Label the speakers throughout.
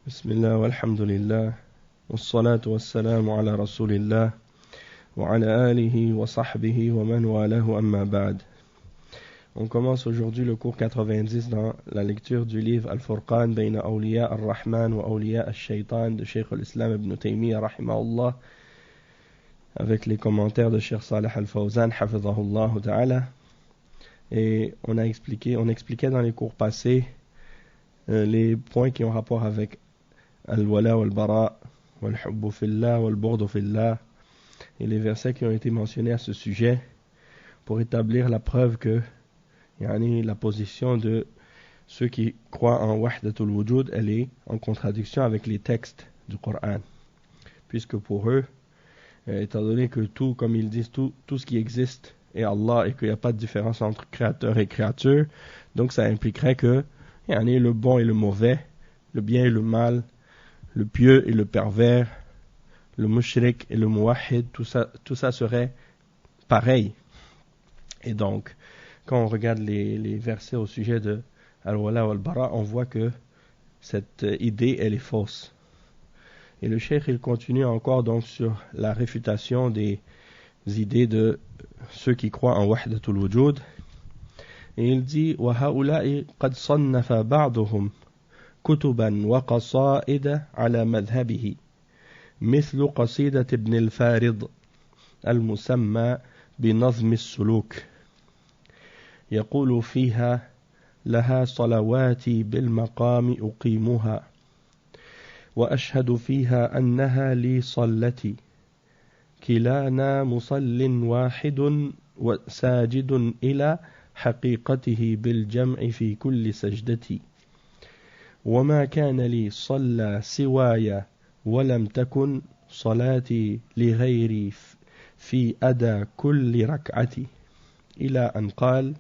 Speaker 1: Bismillah walhamdulillah wassalatu wassalamu ala rasulillah wa ala alihi wa sahbihi wa man walahu amma ba'd. On commence aujourd'hui le cours 90 dans la lecture du livre Al-Furqan bayna awliya ar-Rahman wa awliya al-Shaytan de Cheikh al-Islam ibn Taymiyyah rahimahullah, avec les commentaires de Cheikh Salih al-Fawzan hafidhahullah ta'ala. Et on expliquait dans les cours passés les points qui ont rapport avec Al-Wala wal-Bara, wal-Hubbu fillah, wal-Bughdu fillah, et les versets qui ont été mentionnés à ce sujet pour établir la preuve que la position de ceux qui croient en Wahdatul Wujud, elle est en contradiction avec les textes du Coran. Puisque pour eux, étant donné que tout, comme ils disent, tout ce qui existe est Allah et qu'il n'y a pas de différence entre créateur et créature, donc ça impliquerait que le bon et le mauvais, le bien et le mal, le pieux et le pervers, le mushrik et le muwahhid, tout ça serait pareil. Et donc, quand on regarde les versets au sujet de Al-Wala wal-Bara, on voit que cette idée, elle est fausse. Et le cheikh, il continue encore donc sur la réfutation des idées de ceux qui croient en Wahdatul Wujud. Et il dit وَهَؤُلَاءِ قَدْ صَنَّفَ بَعْضُهُمْ كتبا وقصائد على مذهبه مثل قصيدة ابن الفارض المسمى بنظم السلوك، يقول فيها: لها صلواتي بالمقام أقيمها وأشهد فيها أنها لي صلتي، كلانا مصل واحد وساجد إلى حقيقته بالجمع في كل سجدتي، وما كان لي صلى سواي ولم تكن صلاتي لغيري في أدى كل ركعتي، إلى أن قال: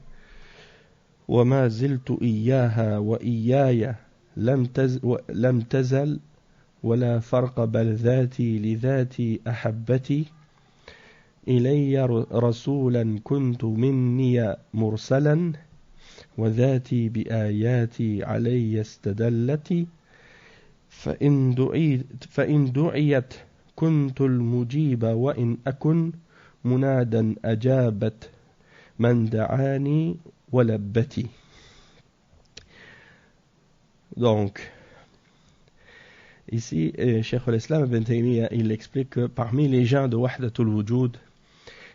Speaker 1: وما زلت إياها وإياي لم تزل ولا فرق بل ذاتي لذاتي أحبتي، إلي رسولا كنت مني مرسلا وذاتي بآياتي علي استدلت، فإن دعيت كنت المجيب وإن أكن منادا أجابت من دعاني ولبتي. Donc, ici, Cheikh al-Islam ibn Taymiyyah, il explique que parmi les gens de Wahdatul Wujud,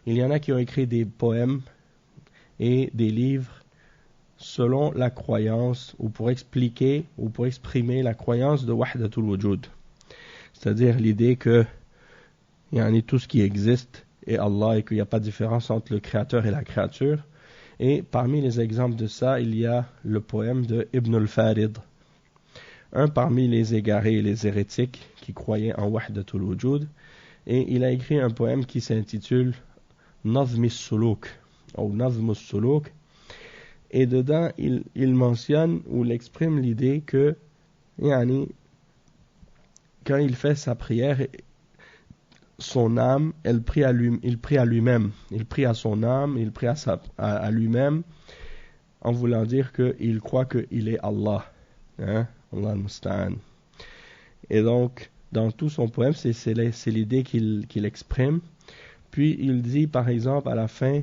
Speaker 1: il y en a qui ont écrit des poèmes et des livres selon la croyance, ou pour expliquer, ou pour exprimer la croyance de Wahdatul Wujud. C'est-à-dire l'idée que tout ce qui existe est Allah et qu'il n'y a pas de différence entre le créateur et la créature. Et parmi les exemples de ça, il y a le poème de Ibn al-Farid, un parmi les égarés et les hérétiques qui croyaient en Wahdatul Wujud. Et il a écrit un poème qui s'intitule Nazm al-Suluk, ou Nazm al-Suluk. Et dedans, il mentionne ou il exprime l'idée que quand il fait sa prière, son âme, il prie à lui-même. Il prie à son âme, il prie à lui-même, en voulant dire qu'il croit qu'il est Allah. Allah al-Musta'an. Et donc, dans tout son poème, c'est l'idée qu'il exprime. Puis il dit, par exemple, à la fin,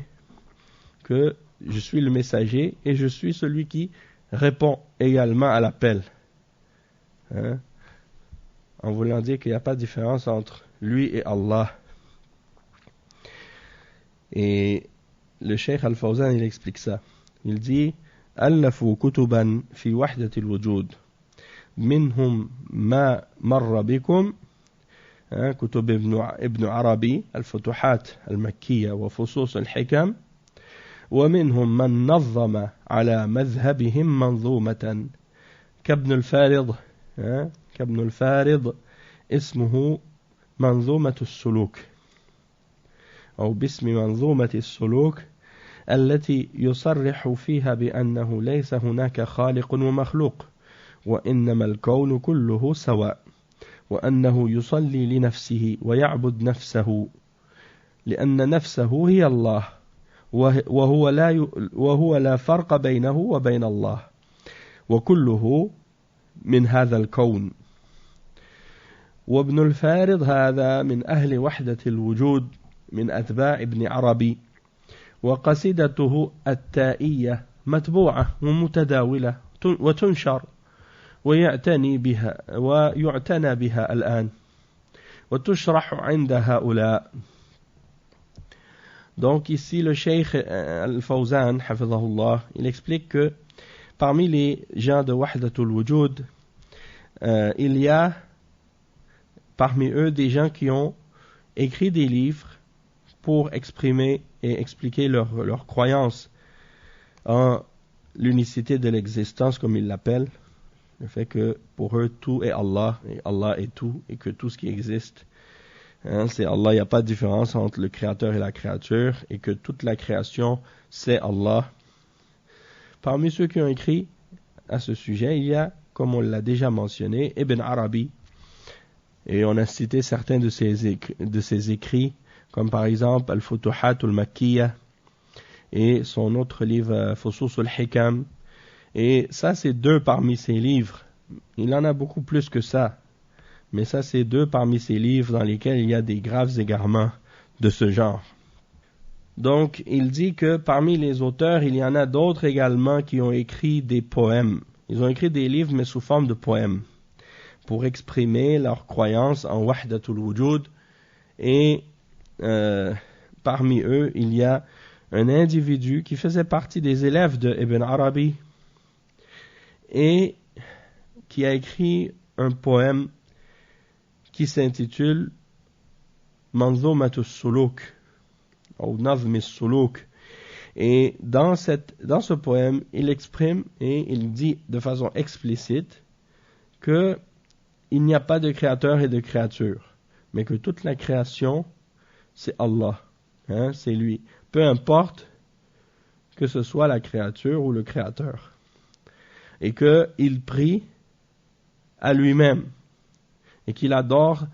Speaker 1: que je suis le messager et je suis celui qui répond également à l'appel. En voulant dire qu'il n'y a pas de différence entre lui et Allah. Et le Cheikh Al-Fawzan, il explique ça. Il dit: ألفوا كتبا في وحدة الوجود منهم ما مر بكم، كتب ابن عربي الفتوحات المكية وفصوص الحكم، ومنهم من نظم على مذهبهم منظومة كابن الفارض اسمه منظومة السلوك، أو باسم منظومة السلوك، التي يصرح فيها بأنه ليس هناك خالق ومخلوق، وإنما الكون كله سواء، وأنه يصلي لنفسه ويعبد نفسه لأن نفسه هي الله، وهو لا فرق بينه وبين الله، وكله من هذا الكون. وابن الفارض هذا من أهل وحدة الوجود من أتباع ابن عربي وقصيدته التائية متبوعة ومتداولة وتنشر ويعتنى بها الآن وتشرح عند هؤلاء. Donc ici le Cheikh Al-Fawzan hafidhahullah, il explique que parmi les gens de Wahdatul Wujud, il y a parmi eux des gens qui ont écrit des livres pour exprimer et expliquer leur croyance en l'unicité de l'existence, comme ils l'appellent, le fait que pour eux tout est Allah, et Allah est tout, et que tout ce qui existe, c'est Allah, il n'y a pas de différence entre le créateur et la créature, et que toute la création c'est Allah. Parmi ceux qui ont écrit à ce sujet, il y a, comme on l'a déjà mentionné, Ibn Arabi, et on a cité certains de ses écrits, comme par exemple Al-Futuhat al-Makkiyya et son autre livre Fusus al-Hikam. Et ça, c'est deux parmi ses livres. Il en a beaucoup plus que ça. Mais ça, c'est deux parmi ses livres dans lesquels il y a des graves égarements de ce genre. Donc, il dit que parmi les auteurs, il y en a d'autres également qui ont écrit des poèmes. Ils ont écrit des livres, mais sous forme de poèmes, pour exprimer leur croyance en Wahdatul Wujud. Et parmi eux, il y a un individu qui faisait partie des élèves de Ibn Arabi et qui a écrit un poème qui s'intitule Manzumatus Suluk ou Nazmis Suluk. Et dans ce poème, il exprime et il dit de façon explicite que il n'y a pas de créateur et de créature, mais que toute la création c'est Allah, c'est lui. Peu importe que ce soit la créature ou le créateur. Et qu'il prie à lui-même. Et qu'il adore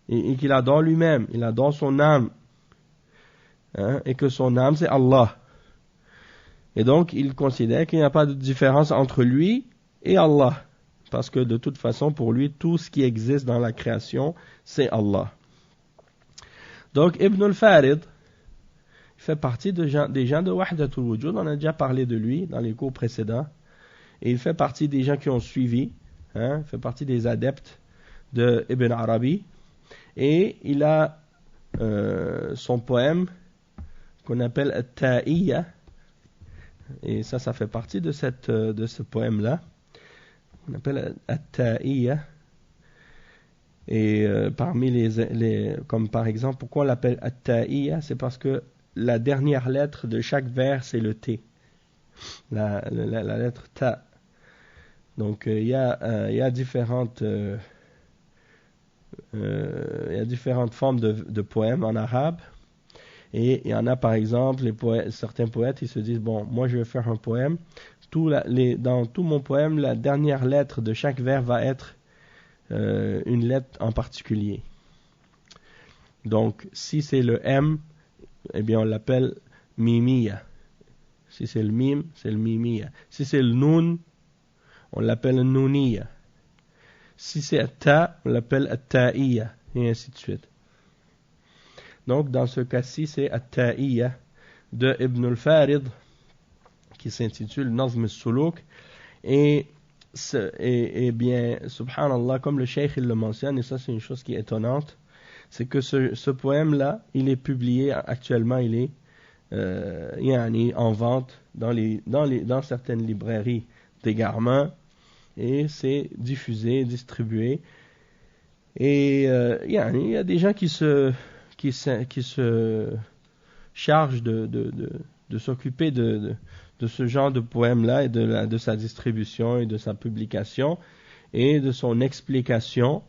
Speaker 1: lui-même. Il adore son âme. Et que son âme c'est Allah. Et donc il considère qu'il n'y a pas de différence entre lui et Allah. Parce que de toute façon pour lui tout ce qui existe dans la création c'est Allah. Donc Ibn al-Farid fait partie des gens de Wahdatul Wujud. On a déjà parlé de lui dans les cours précédents. Et il fait partie des gens qui ont suivi, fait partie des adeptes de Ibn Arabi. Et il a son poème qu'on appelle At-Ta'iyya. Et ça fait partie de ce poème-là. On appelle At-Ta'iyya. Et parmi comme par exemple, pourquoi on l'appelle At-Ta'iyya? C'est parce que la dernière lettre de chaque vers, c'est le T. La lettre Ta. Donc, il y a différentes formes de poèmes en arabe. Et il y en a, par exemple, certains poètes, ils se disent, bon, moi je vais faire un poème. Dans tout mon poème, la dernière lettre de chaque vers va être une lettre en particulier. Donc, si c'est le M, eh bien on l'appelle Mimiya. Si c'est le Mim, c'est le Mimiya. Si c'est le Nun, on l'appelle Nouniya. Si c'est Ta, on l'appelle Ta'iyya, et ainsi de suite. Donc, dans ce cas-ci, c'est Ta'iyya de Ibn al-Farid, qui s'intitule Nazm al-Suluk. Et bien, subhanallah, comme le Cheikh il le mentionne, et ça c'est une chose qui est étonnante, c'est que ce poème-là, il est publié actuellement, il est en vente dans certaines librairies d'égarement, et c'est diffusé, distribué. Et il y a des gens qui se chargent de s'occuper de ce genre de poème-là et de sa distribution et de sa publication et de son explication.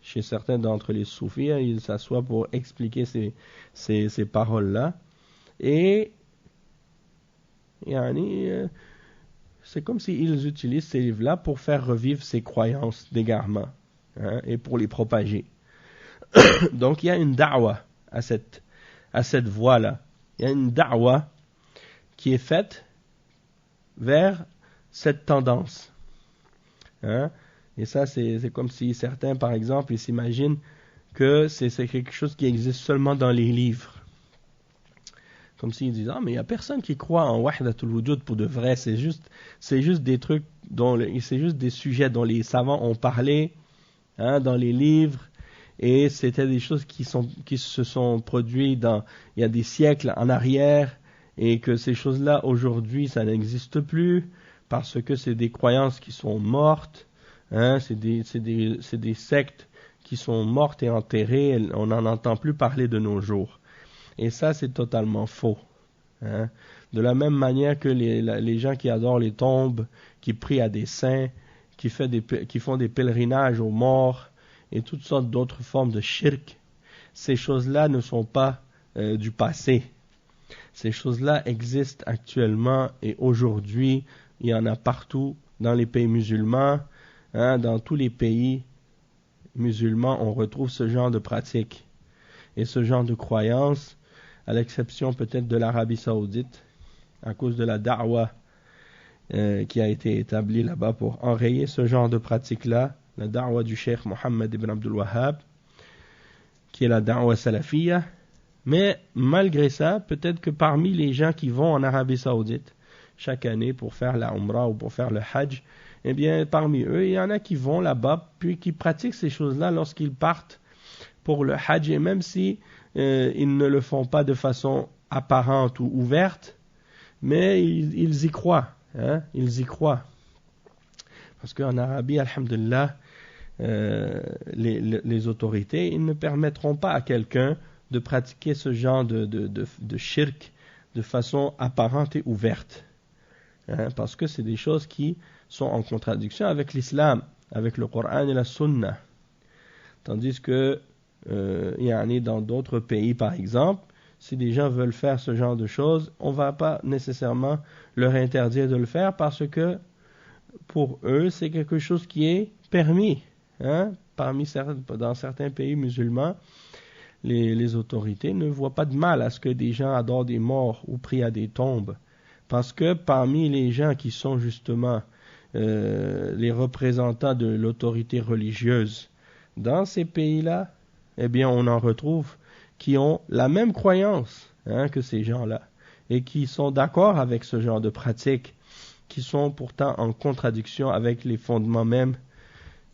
Speaker 1: Chez certains d'entre les soufis, ils s'assoient pour expliquer ces paroles-là. Et c'est comme s'ils utilisent ces livres-là pour faire revivre ces croyances d'égarement et pour les propager. Donc il y a une da'wa à cette voie-là. Il y a une da'wa qui est faite vers cette tendance. Et ça, c'est comme si certains, par exemple, ils s'imaginent que c'est quelque chose qui existe seulement dans les livres. Comme s'ils disent, ah, mais il n'y a personne qui croit en Wahdatul Wujud pour de vrai, c'est juste des trucs, c'est juste des sujets dont les savants ont parlé, hein, dans les livres, et c'était des choses qui se sont produites il y a des siècles en arrière, et que ces choses-là, aujourd'hui, ça n'existe plus, parce que c'est des croyances qui sont mortes, hein, c'est des sectes qui sont mortes et enterrées, on n'en entend plus parler de nos jours. Et ça, c'est totalement faux. Hein? De la même manière que les gens qui adorent les tombes, qui prient à des saints, qui font des pèlerinages aux morts et toutes sortes d'autres formes de shirk, ces choses-là ne sont pas du passé. Ces choses-là existent actuellement et aujourd'hui, il y en a partout dans les pays musulmans, hein, dans tous les pays musulmans, on retrouve ce genre de pratiques et ce genre de croyances, à l'exception peut-être de l'Arabie Saoudite, à cause de la da'wa qui a été établie là-bas pour enrayer ce genre de pratiques-là, la da'wa du Cheikh Mohammed ibn Abdul Wahhab, qui est la da'wa salafiyya. Mais malgré ça, peut-être que parmi les gens qui vont en Arabie Saoudite chaque année pour faire la Umrah ou pour faire le Hajj, eh bien, parmi eux, il y en a qui vont là-bas, puis qui pratiquent ces choses-là lorsqu'ils partent pour le Hajj, et même si ils ne le font pas de façon apparente ou ouverte, mais ils y croient, hein, ils y croient. Parce qu'en Arabie, alhamdulillah, les autorités, ils ne permettront pas à quelqu'un de pratiquer ce genre de shirk de façon apparente et ouverte. Hein, parce que c'est des choses qui sont en contradiction avec l'islam, avec le Coran et la Sunna. Tandis que dans d'autres pays, par exemple, si des gens veulent faire ce genre de choses, on ne va pas nécessairement leur interdire de le faire parce que pour eux, c'est quelque chose qui est permis. Hein? Dans certains pays musulmans, les autorités ne voient pas de mal à ce que des gens adorent des morts ou prient à des tombes. Parce que parmi les gens qui sont justement les représentants de l'autorité religieuse dans ces pays-là, eh bien, on en retrouve qui ont la même croyance, hein, que ces gens-là et qui sont d'accord avec ce genre de pratiques qui sont pourtant en contradiction avec les fondements même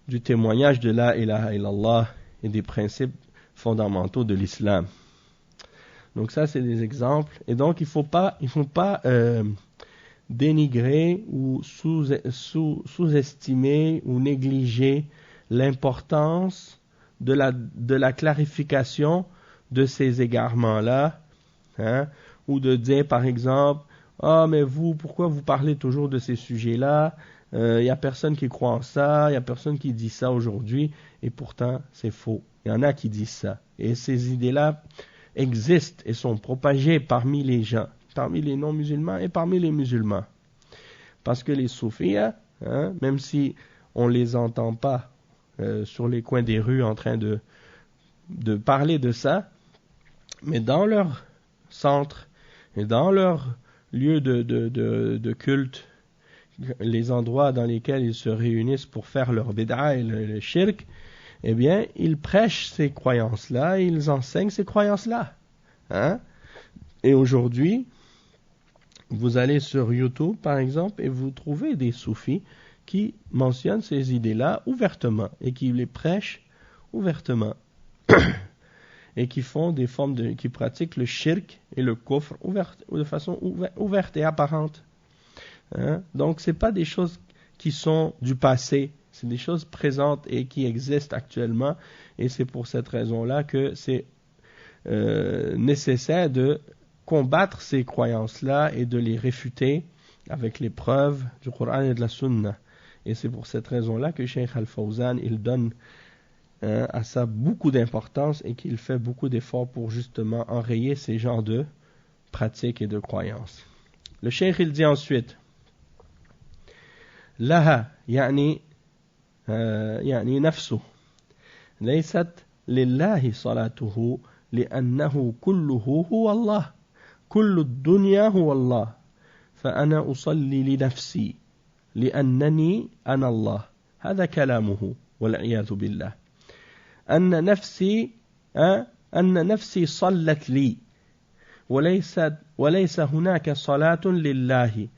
Speaker 1: du témoignage de la ilaha illallah et des principes fondamentaux de l'islam. Donc ça, c'est des exemples. Et donc, il faut pas dénigrer ou sous-estimer ou négliger l'importance de la clarification de ces égarements-là, hein, ou de dire, par exemple, ah, mais vous, pourquoi vous parlez toujours de ces sujets-là? Il n'y a personne qui croit en ça, il n'y a personne qui dit ça aujourd'hui, et pourtant, c'est faux. Il y en a qui disent ça. Et ces idées-là existent et sont propagées parmi les gens, parmi les non-musulmans et parmi les musulmans. Parce que les soufis, hein, même si on ne les entend pas sur les coins des rues en train de parler de ça, mais dans leur centre et dans leur lieu de culte, les endroits dans lesquels ils se réunissent pour faire leur bid'a et le shirk, eh bien, ils prêchent ces croyances-là, ils enseignent ces croyances-là. Hein? Et aujourd'hui, vous allez sur YouTube, par exemple, et vous trouvez des soufis qui mentionnent ces idées-là ouvertement et qui les prêchent ouvertement et qui font des formes qui pratiquent le shirk et le kufr de façon ouverte et apparente. Hein? Donc, c'est pas des choses qui sont du passé, c'est des choses présentes et qui existent actuellement, et c'est pour cette raison-là que c'est nécessaire de combattre ces croyances-là et de les réfuter avec les preuves du Coran et de la Sunna. Et c'est pour cette raison-là que Cheikh Al-Fawzan, il donne à ça beaucoup d'importance et qu'il fait beaucoup d'efforts pour justement enrayer ces genres de pratiques et de croyances. Le Cheikh, il dit ensuite, Laha, يعني نفسه ليست لله صلاته لأنه كله هو الله كل الدنيا هو الله فأنا أصلي لنفسي لأنني أنا الله هذا كلامه والعياذ بالله. أن نفسي صلت لي وليس هناك صلاة لله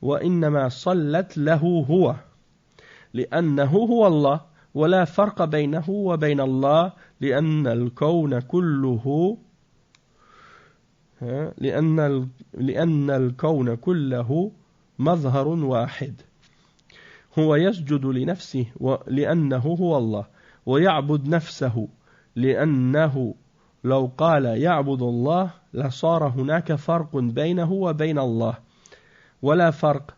Speaker 1: وإنما صلت له هو لأنه هو الله ولا فرق بينه وبين الله لأن الكون كله مظهر واحد. هو يسجد لنفسه لأنه هو الله ويعبد نفسه لأنه لو قال يعبد الله لصار هناك فرق بينه وبين الله ولا فرق.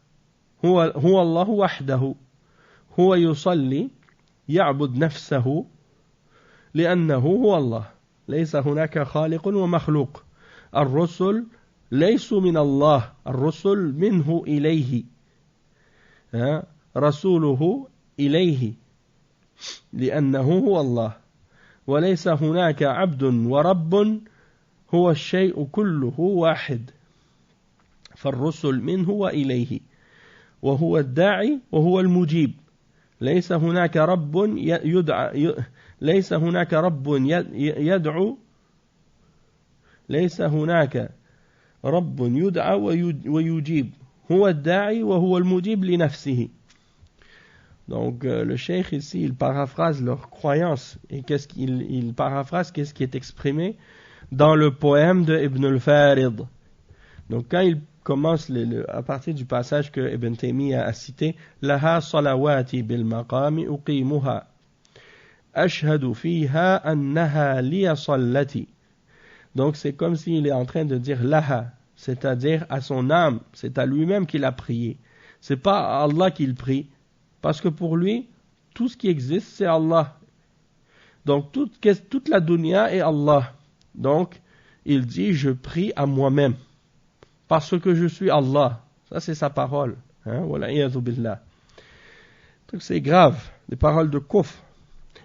Speaker 1: هو الله وحده. هو يصلي يعبد نفسه لأنه هو الله ليس هناك خالق ومخلوق. الرسل ليسوا من الله، الرسل منه إليه، رسوله إليه لأنه هو الله. وليس هناك عبد ورب، هو الشيء كله واحد. فالرسل منه وإليه وهو الداعي وهو المجيب. ليس هناك رب يدعى ليس هناك رب يدعى ويجيب. هو الداعي وهو المجيب لنفسه. Donc le cheikh ici il paraphrase leur croyance et il paraphrase qu'est-ce qui est exprimé dans le poème de Ibn al-Farid. Donc quand il commence à partir du passage que Ibn Taymiyyah a cité, laha salawati bil maqami uqimuha ashhadu fiha annaha liya sallati. Donc c'est comme s'il est en train de dire laha, c'est-à-dire à son âme, c'est à lui-même qu'il a prié. C'est pas à Allah qu'il prie, parce que pour lui tout ce qui existe c'est Allah. Donc toute la dunya est Allah. Donc il dit je prie à moi-même parce que je suis Allah. Ça c'est sa parole. Wal'iyadhu billah. Donc c'est grave, des paroles de kufr.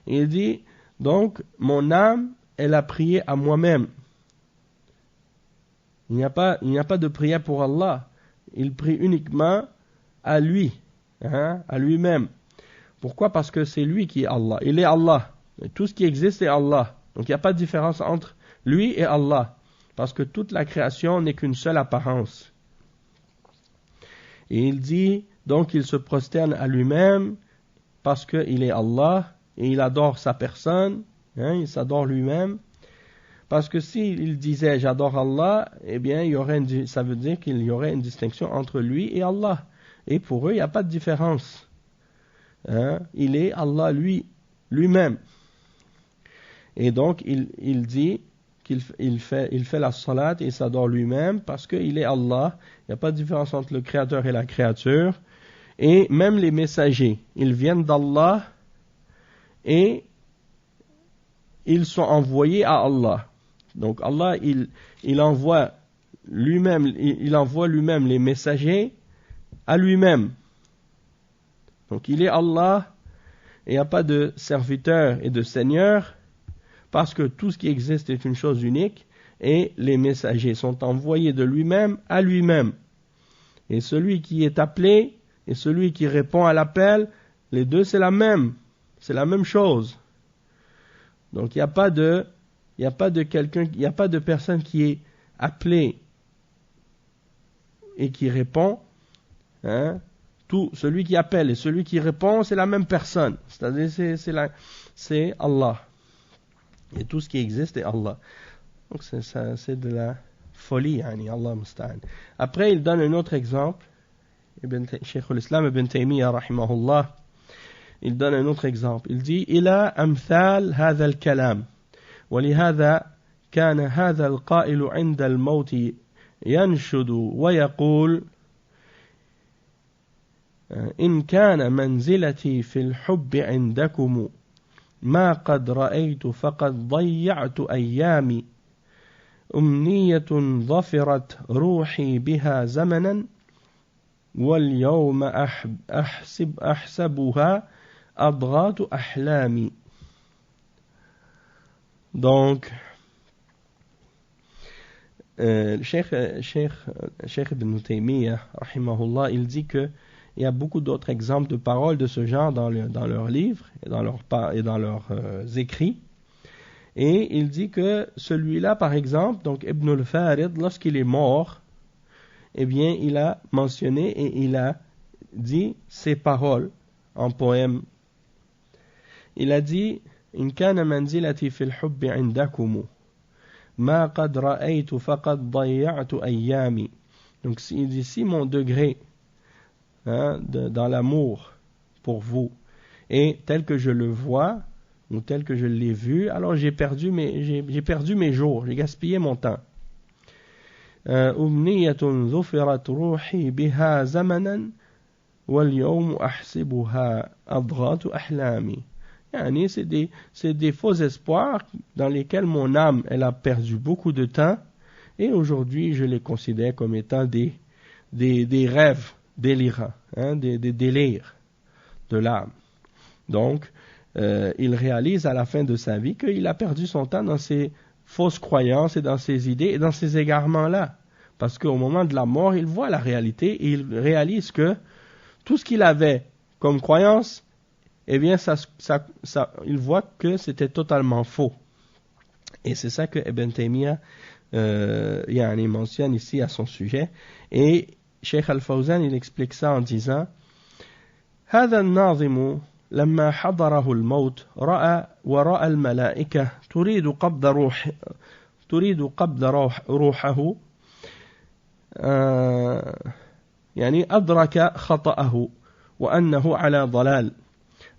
Speaker 1: Il dit donc mon âme elle a prié à moi-même. Il n'y a pas de prière pour Allah. Il prie uniquement à lui, à lui-même. Pourquoi? Parce que c'est lui qui est Allah. Il est Allah. Et tout ce qui existe est Allah. Donc il n'y a pas de différence entre lui et Allah. Parce que toute la création n'est qu'une seule apparence. Et il dit, donc il se prosterne à lui-même parce qu'il est Allah et il adore sa personne, il s'adore lui-même. Parce que s'il disait j'adore Allah, eh bien ça veut dire qu'il y aurait une distinction entre lui et Allah. Et pour eux, il n'y a pas de différence. Il est Allah lui-même. Et donc il dit qu'il fait la salat et il s'adore lui-même parce qu'il est Allah. Il n'y a pas de différence entre le créateur et la créature. Et même les messagers, ils viennent d'Allah et ils sont envoyés à Allah. Donc Allah, il envoie lui-même les messagers à lui-même. Donc il est Allah et il n'y a pas de serviteur et de seigneur parce que tout ce qui existe est une chose unique et les messagers sont envoyés de lui-même à lui-même. Et celui qui est appelé et celui qui répond à l'appel, les deux c'est la même chose. Donc il n'y a pas de personne qui est appelée et qui répond. Tout celui qui appelle et celui qui répond, c'est la même personne. C'est-à-dire c'est Allah. Et tout ce qui existe est Allah. Donc c'est de la folie, Allah musta'an. Après il donne un autre exemple. Cheikh al-Islam Ibn Taymiyyah rahimahullah, il donne un autre exemple. Il dit ila amthal hadha al-kalam. ولهذا كان هذا القائل عند الموت ينشد ويقول إن كان منزلتي في الحب عندكم ما قد رأيت فقد ضيعت أيامي أمنية ظفرت روحي بها زمنا واليوم أحسبها أضغاث أحلامي. Donc, Cheikh Ibn Taymiyyah, rahimahullah, il dit que Il y a beaucoup d'autres exemples de paroles de ce genre dans leurs livres et dans leurs écrits. Et il dit que celui-là, par exemple, donc Ibn al-Farid, lorsqu'il est mort, eh bien, il a mentionné et il a dit ces paroles en poème. Il a dit إن كان منزلتي في الحب عندكم ما قد رأيت فقد ضيعت أيامي. Donc il dit si mon degré dans l'amour pour vous est tel que je le vois ou tel que je l'ai vu, alors j'ai perdu mes jours, j'ai gaspillé mon temps. أمنية ظفرت روحي بها زمنا واليوم أحسبها أضغاث أحلامي. Yani, c'est des faux espoirs dans lesquels mon âme elle a perdu beaucoup de temps et aujourd'hui je les considère comme étant des rêves délirants, des délires de l'âme. Donc, il réalise à la fin de sa vie qu'il a perdu son temps dans ces fausses croyances et dans ces idées et dans ces égarements-là. Parce qu'au moment de la mort, il voit la réalité et il réalise que tout ce qu'il avait comme croyance, eh bien, il voit que c'était totalement faux. Et c'est ça que Ibn Taymiyyah mentionne ici à son sujet. Et Cheikh Al-Fawzan, il explique ça en disant هذا الناظم لما حضره الموت رأى الملائكة تريد قبض روحه يعني أدرك خطأه وأنه على ضلال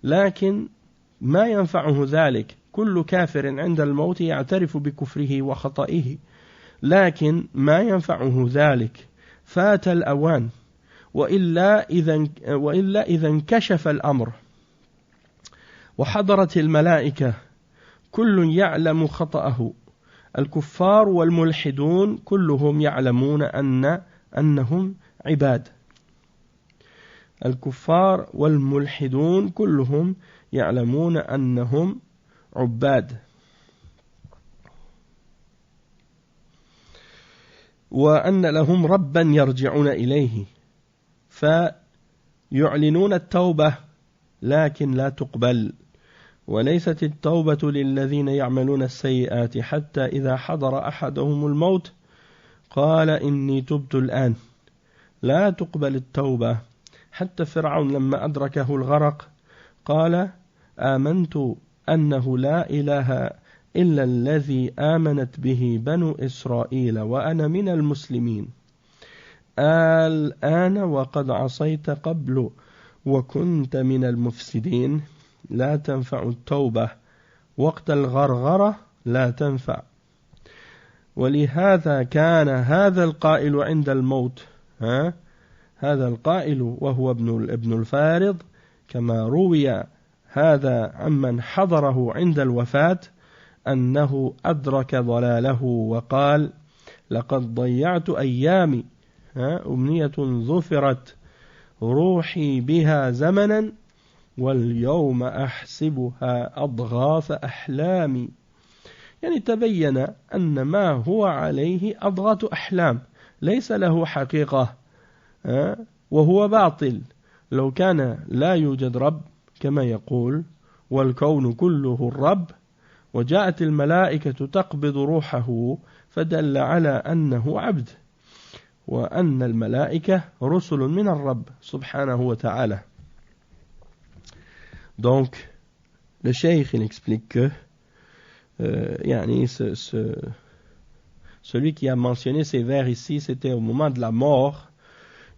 Speaker 1: لكن ما ينفعه ذلك كل كافر عند الموت يعترف بكفره وخطئه لكن ما ينفعه ذلك فات الأوان وإلا إذا انكشف الأمر وحضرت الملائكة كل يعلم خطأه الكفار والملحدون كلهم يعلمون أنهم عباد الكفار والملحدون كلهم يعلمون أنهم عباد وأن لهم ربا يرجعون إليه فيعلنون التوبة لكن لا تقبل وليست التوبة للذين يعملون السيئات حتى إذا حضر أحدهم الموت قال إني تبت الآن لا تقبل التوبة حتى فرعون لما أدركه الغرق قال آمنت أنه لا إله إلا الذي آمنت به بنو إسرائيل وأنا من المسلمين الآن وقد عصيت قبل وكنت من المفسدين لا تنفع التوبة وقت الغرغرة لا تنفع ولهذا كان هذا القائل عند الموت هذا القائل وهو ابن الفارض كما روي هذا عمن حضره عند الوفاة أنه أدرك ضلاله وقال لقد ضيعت أيامي أمنية ظفرت روحي بها زمنا واليوم أحسبها أضغاث أحلامي. يعني تبين أن ما هو عليه أضغاث أحلام ليس له حقيقة وهو باطل. لو كان لا يوجد رب كما يقول والكون كله الرب وجاءت الملائكة تقبض روحه فدل على أنه عبد وأن الملائكة رسل من الرب سبحانه وتعالى. Donc, le cheikh il explique que celui qui a mentionné ces vers ici, c'était au moment de la mort.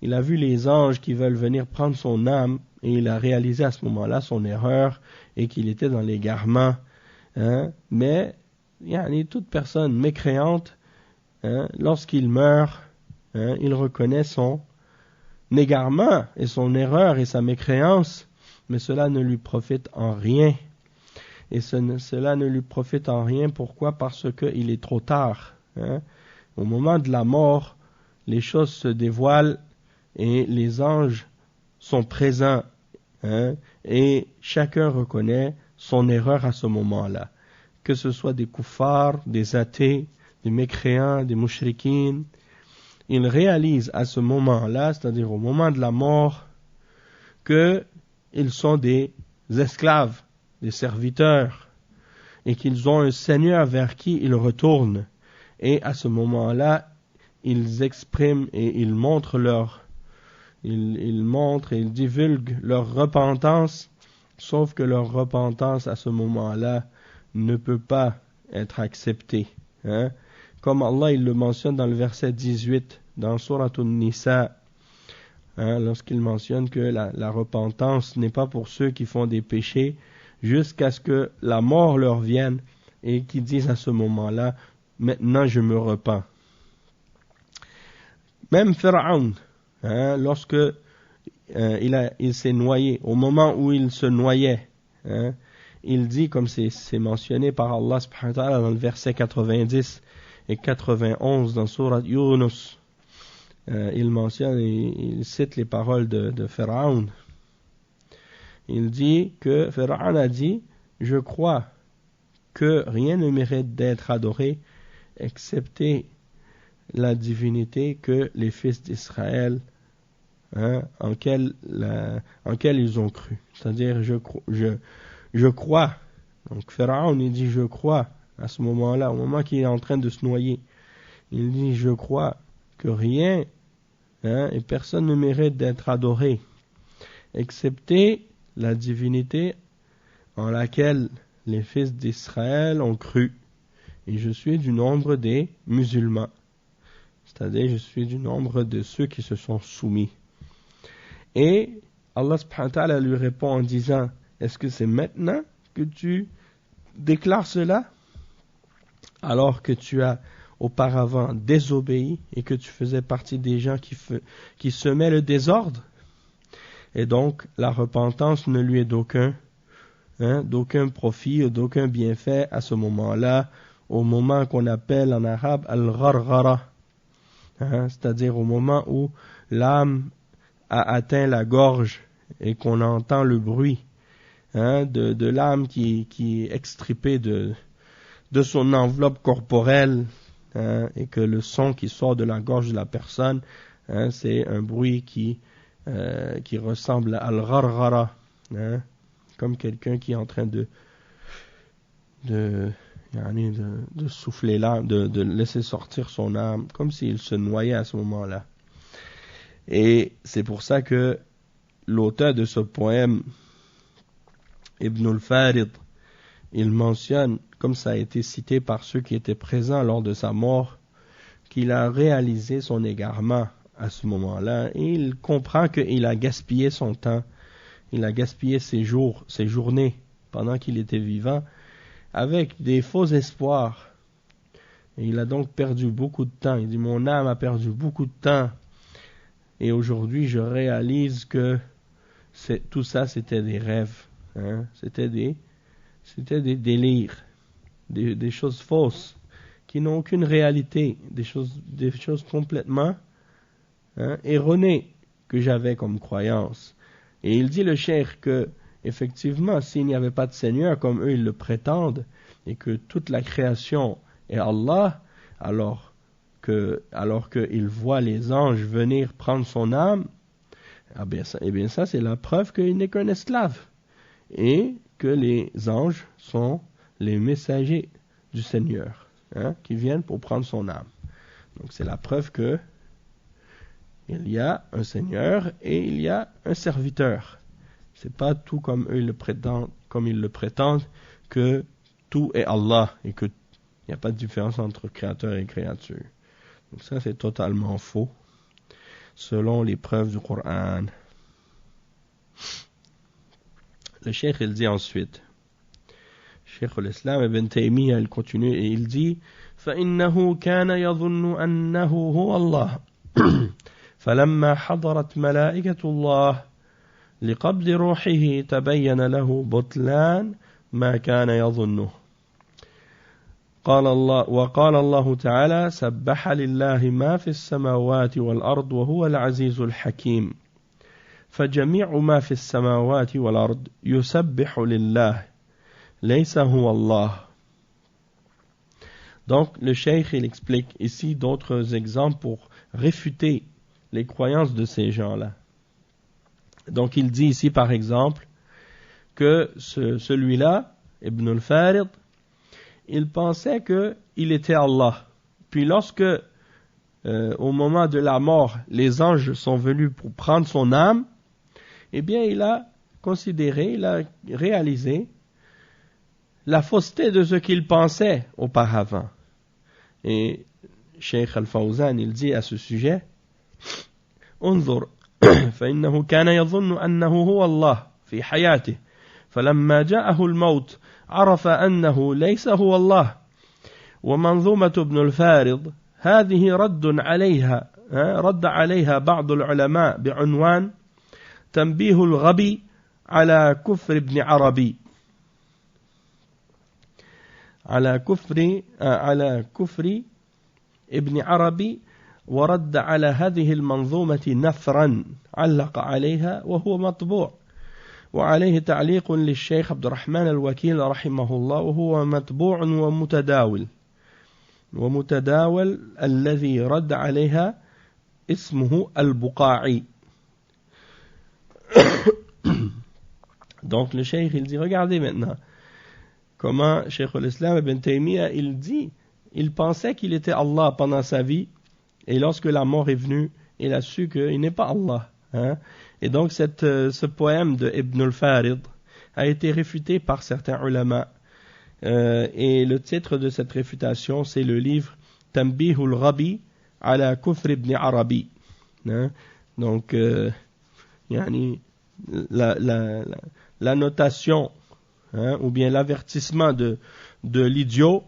Speaker 1: Il a vu les anges qui veulent venir prendre son âme et il a réalisé à ce moment-là son erreur et qu'il était dans l'égarement. Mais toute personne mécréante, lorsqu'il meurt, il reconnaît son égarement et son erreur et sa mécréance, mais cela ne lui profite en rien. Et cela ne lui profite en rien, pourquoi? Parce qu'il est trop tard. Au moment de la mort, les choses se dévoilent et les anges sont présents. Et chacun reconnaît son erreur à ce moment-là. Que ce soit des kuffars, des athées, des mécréants, des mushrikines, ils réalisent à ce moment-là, c'est-à-dire au moment de la mort, qu'ils sont des esclaves, des serviteurs, et qu'ils ont un Seigneur vers qui ils retournent. Et à ce moment-là, ils expriment et ils montrent et ils divulguent leur repentance, sauf que leur repentance à ce moment-là ne peut pas être acceptée. Hein? Comme Allah il le mentionne dans le verset 18, dans Surat An-Nisa, hein, lorsqu'il mentionne que la repentance n'est pas pour ceux qui font des péchés, jusqu'à ce que la mort leur vienne et qu'ils disent à ce moment-là, maintenant je me repens. Même Pharaon, hein, lorsque il s'est noyé, au moment où il se noyait, hein, il dit, comme c'est mentionné par Allah subhanahu wa ta'ala dans le verset 90 et 91 dans Surat Yunus, il mentionne et il cite les paroles de Pharaon. Il dit que Pharaon a dit, je crois que rien ne mérite d'être adoré excepté la divinité que les fils d'Israël, hein, en quelle ils ont cru. C'est-à-dire, je crois. Donc, Pharaon, il dit, je crois, à ce moment-là, au moment qu'il est en train de se noyer. Il dit, je crois que rien, hein, et personne ne mérite d'être adoré, excepté la divinité en laquelle les fils d'Israël ont cru. Et je suis du nombre des musulmans. C'est-à-dire, je suis du nombre de ceux qui se sont soumis. Et Allah subhanahu wa ta'ala lui répond en disant, est-ce que c'est maintenant que tu déclares cela, alors que tu as auparavant désobéi et que tu faisais partie des gens qui semaient le désordre? Et donc, la repentance ne lui est d'aucun profit, d'aucun bienfait à ce moment-là, au moment qu'on appelle en arabe al-gharghara, hein, c'est-à-dire au moment où l'âme a atteint la gorge et qu'on entend le bruit, hein, de l'âme qui est extirpée de son enveloppe corporelle, hein, et que le son qui sort de la gorge de la personne, hein, c'est un bruit qui ressemble à al-gharghara, hein, comme quelqu'un qui est en train de souffler l'âme, de laisser sortir son âme, comme s'il se noyait à ce moment-là. Et c'est pour ça que l'auteur de ce poème, Ibn al-Farid, il mentionne, comme ça a été cité par ceux qui étaient présents lors de sa mort, qu'il a réalisé son égarement à ce moment-là, et il comprend qu'il a gaspillé son temps, il a gaspillé ses jours, ses journées, pendant qu'il était vivant, avec des faux espoirs. Et il a donc perdu beaucoup de temps. Il dit, mon âme a perdu beaucoup de temps. Et aujourd'hui, je réalise que tout ça, c'était des rêves. Hein? C'était des délires, des choses fausses, qui n'ont aucune réalité, des choses complètement, hein, erronées que j'avais comme croyance. Et il dit, le cheikh, que effectivement, s'il n'y avait pas de Seigneur, comme eux ils le prétendent, et que toute la création est Allah, alors qu'il voit les anges venir prendre son âme, eh bien ça c'est la preuve qu'il n'est qu'un esclave, et que les anges sont les messagers du Seigneur, hein, qui viennent pour prendre son âme. Donc c'est la preuve que il y a un Seigneur et il y a un serviteur. C'est pas tout comme eux ils le prétendent, que tout est Allah et qu'il n'y a pas de différence entre créateur et créature. Donc ça c'est totalement faux, selon les preuves du Coran. Le cheikh il dit ensuite, Cheikh l'Islam Ibn Taymiyyah il continue et il dit, فإنه كان يظن أنه هو الله فلما حضرت ملائكة الله لقبض روحه تبين له بطلان ما كان يظنه. وقال الله تعالى سبح لله ما في السماوات والأرض وهو العزيز الحكيم. فجميع ما في السماوات والأرض يسبح لله ليس هو الله. Donc le cheikh il explique ici d'autres exemples pour réfuter les croyances de ces gens-là. Donc il dit ici par exemple que celui-là, Ibn al-Farid, il pensait qu'il était Allah. Puis lorsque, au moment de la mort, les anges sont venus pour prendre son âme, eh bien il a considéré, il a réalisé la fausseté de ce qu'il pensait auparavant. Et Cheikh Al-Fawzan, il dit à ce sujet, انظر فإنه كان يظن أنه هو الله في حياته فلما جاءه الموت عرف أنه ليس هو الله ومنظومة ابن الفارض هذه رد عليها بعض العلماء بعنوان تنبيه الغبي على كفر ابن عربي على كفر ابن عربي ورد على هذه المنظومة نثرا علق عليها وهو مطبوع وعليه تعليق للشيخ عبد الرحمن الوكيل رحمه الله وهو مطبوع ومتداول الذي رد عليها اسمه البقاعي. Donc le cheikh il dit, regardez maintenant comment Cheikh al-Islam Ibn Taymiyyah il pensait qu'il était Allah pendant sa vie, et lorsque la mort est venue, il a su qu'il n'est pas Allah. Hein? Et donc ce poème de Ibn al-Farid a été réfuté par certains ulama. Et le titre de cette réfutation, c'est le livre Tanbihul Ghabi ala Kufr ibn Arabi. Hein? Donc, la notation, hein, ou bien l'avertissement de l'idiot,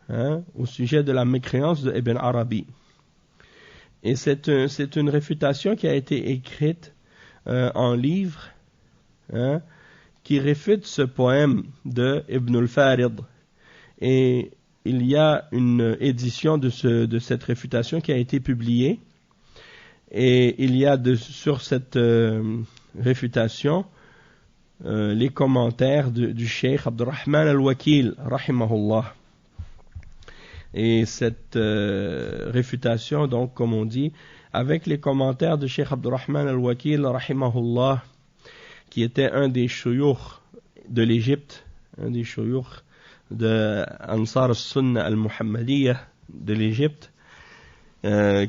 Speaker 1: hein, au sujet de la mécréance de Ibn Arabi. Et c'est une réfutation qui a été écrite en livre, hein, qui réfute ce poème de Ibn al-Farid. Et il y a une édition de cette réfutation qui a été publiée. Et il y a sur cette réfutation les commentaires du Cheikh Abdurrahman al-Wakil, rahimahullah. Et cette réfutation, donc, comme on dit, avec les commentaires de Cheikh Abdurrahman al-Wakil, rahimahullah, qui était un des shuyukh de l'Égypte, un des shuyukh de Ansar al-Sunnah al-Muhammadiyah de l'Égypte,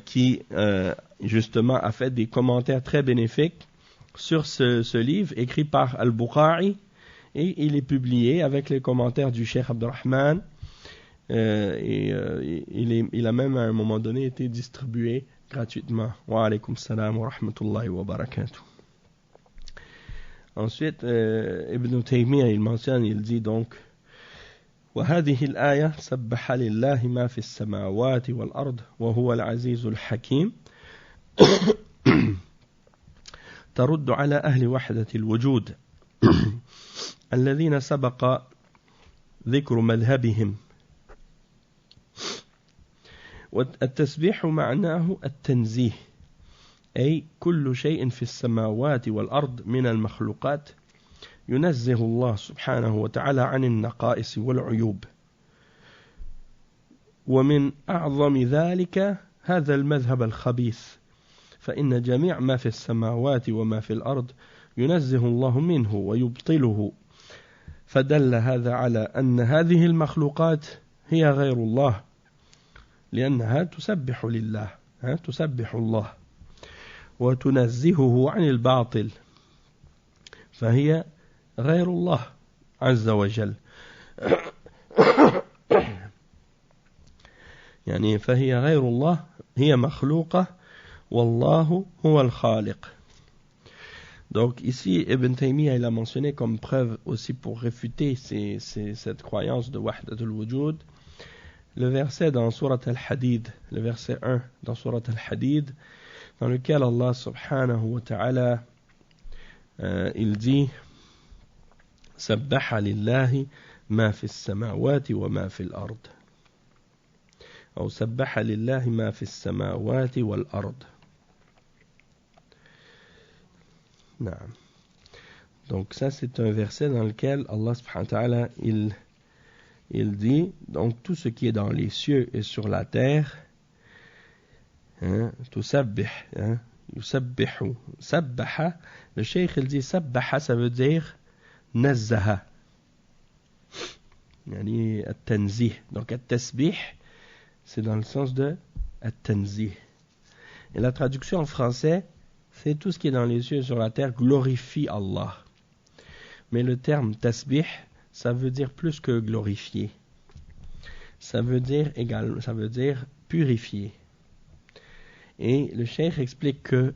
Speaker 1: qui justement a fait des commentaires très bénéfiques sur ce livre écrit par Al-Bukhari, et il est publié avec les commentaires du Cheikh Abdurrahman, et il a même à un moment donné été distribué gratuitement. Wa alaykum salam wa rahmatullahi wa barakatuh. Ensuite, Ibn Taymiyyah, il mentionne, il dit donc, وهذه الآية سبح لله ما في السماوات والأرض وهو العزيز الحكيم ترد على أهل وحدة الوجود الذين سبق ذكر مذهبهم. والتسبيح معناه التنزيه، أي كل شيء في السماوات والأرض من المخلوقات ينزه الله سبحانه وتعالى عن النقائص والعيوب. ومن أعظم ذلك هذا المذهب الخبيث، فإن جميع ما في السماوات وما في الأرض ينزه الله منه ويبطله، فدل هذا على أن هذه المخلوقات هي غير الله، لأنها تسبح لله، تسبح الله وتنزهه عن الباطل، فهي غير الله عز وجل. يعني فهي غير الله، هي مخلوقة والله هو الخالق. Donc ici Ibn Taymiyyah il a mentionné comme preuve aussi pour réfuter cette croyance de Wahdatul Wujud le verset dans Surat Al-Hadid, le verset 1 dans Surat Al-Hadid, dans lequel Allah subhanahu wa ta'ala il dit سبح لله ما في السماوات وما في الأرض، أو سبح لله ما في السماوات والأرض. نعم. Donc ça c'est un verset dans lequel Allah subhanahu wa ta'ala il dit donc tout ce qui est dans les cieux et sur la terre, tusabbih, Yusabbihu. Sabbaha, le cheikh il dit sabbaha, ça veut dire nazzaha. Yani at-tanzih. Donc at-tasbih, c'est dans le sens de at-tanzih. Et la traduction en français, c'est tout ce qui est dans les cieux et sur la terre glorifie Allah. Mais le terme tasbih, ça veut dire plus que glorifier. Ça veut dire purifier. Et le cheikh explique que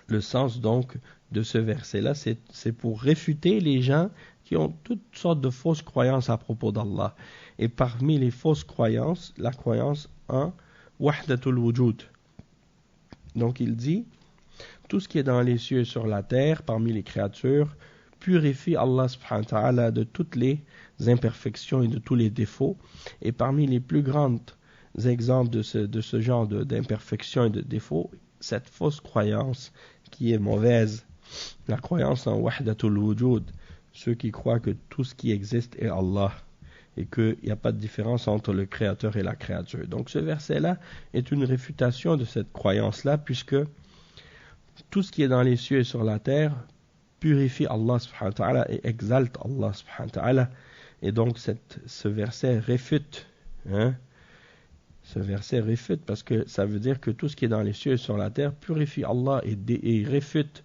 Speaker 1: le sens donc de ce verset-là, c'est pour réfuter les gens qui ont toutes sortes de fausses croyances à propos d'Allah. Et parmi les fausses croyances, la croyance en wahdatul wujud. Donc il dit, tout ce qui est dans les cieux et sur la terre, parmi les créatures, purifie Allah subhanahu wa ta'ala de toutes les imperfections et de tous les défauts. Et parmi les plus grands exemples de ce genre d'imperfections et de défauts, cette fausse croyance qui est mauvaise, la croyance en wahdatul wujud, ceux qui croient que tout ce qui existe est Allah et qu'il n'y a pas de différence entre le créateur et la créature. Donc ce verset-là est une réfutation de cette croyance-là, puisque tout ce qui est dans les cieux et sur la terre purifie Allah subhanahu wa ta'ala et exalte Allah subhanahu wa ta'ala. Et donc ce verset réfute, ce verset réfute, parce que ça veut dire que tout ce qui est dans les cieux et sur la terre purifie Allah et réfute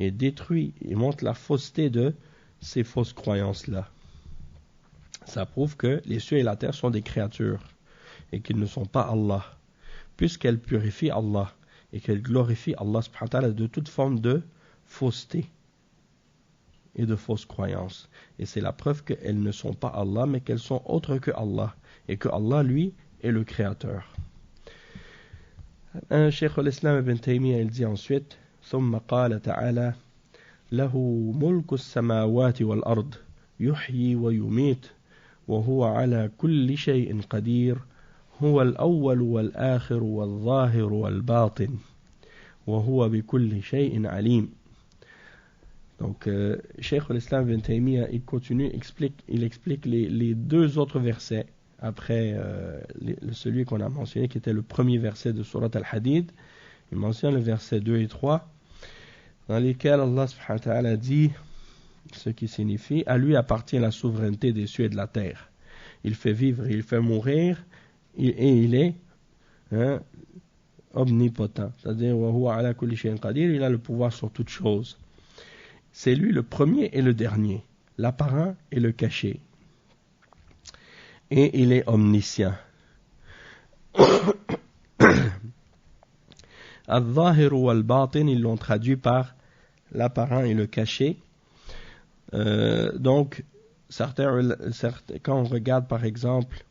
Speaker 1: et détruit et montre la fausseté de ces fausses croyances-là. Ça prouve que les cieux et la terre sont des créatures et qu'ils ne sont pas Allah, puisqu'elles purifient Allah et qu'elles glorifient Allah subhanahu wa ta'ala de toute forme de fausseté et de fausses croyances. Et c'est la preuve qu'elles ne sont pas Allah, mais qu'elles sont autres que Allah, et que Allah, lui, est le créateur. Cheikh al-Islam ibn Taymiyyah, il dit ensuite, ثم قال تعالى له ملك السماوات والأرض يحيي ويميت وهو على كل شيء قدير هو الأول والآخر والظاهر والباطن وهو بكل شيء عليم. Donc, Cheikh al-Islam ibn Taymiyyah, il continue, il explique les deux autres versets après celui qu'on a mentionné, qui était le premier verset de Surat al-Hadid. Il mentionne le verset 2 et 3, dans lesquels Allah subhanahu wa ta'ala dit, ce qui signifie, à lui appartient la souveraineté des cieux et de la terre. Il fait vivre et il fait mourir, et il est omnipotent. C'est-à-dire, wa huwa ala kulli shay'in qadir, il a le pouvoir sur toutes choses. C'est lui le premier et le dernier, l'apparent et le caché. Et il est omniscient. Al-Zahir ou Al-Batin, ils l'ont traduit par l'apparent et le caché. Donc, quand on regarde par exemple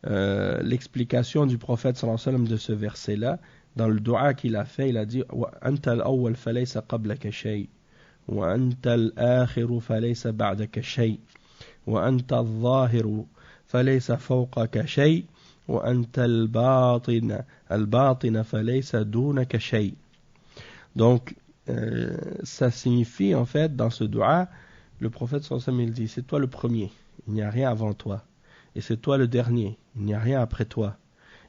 Speaker 1: l'explication du prophète sallallahu alayhi wa sallam de ce verset-là, dans le dua qu'il a fait, il a dit « Anta al-awwal falaysa qablaka shay » وأنت الآخر فليس بعدك شيء وأنت الظاهر فليس فوقك شيء وأنت الباطن فليس دونك شيء. Donc ça signifie en fait dans ce dua, le prophète sallallahu alayhi wa sallam il dit, c'est toi le premier, il n'y a rien avant toi, et c'est toi le dernier, il n'y a rien après toi,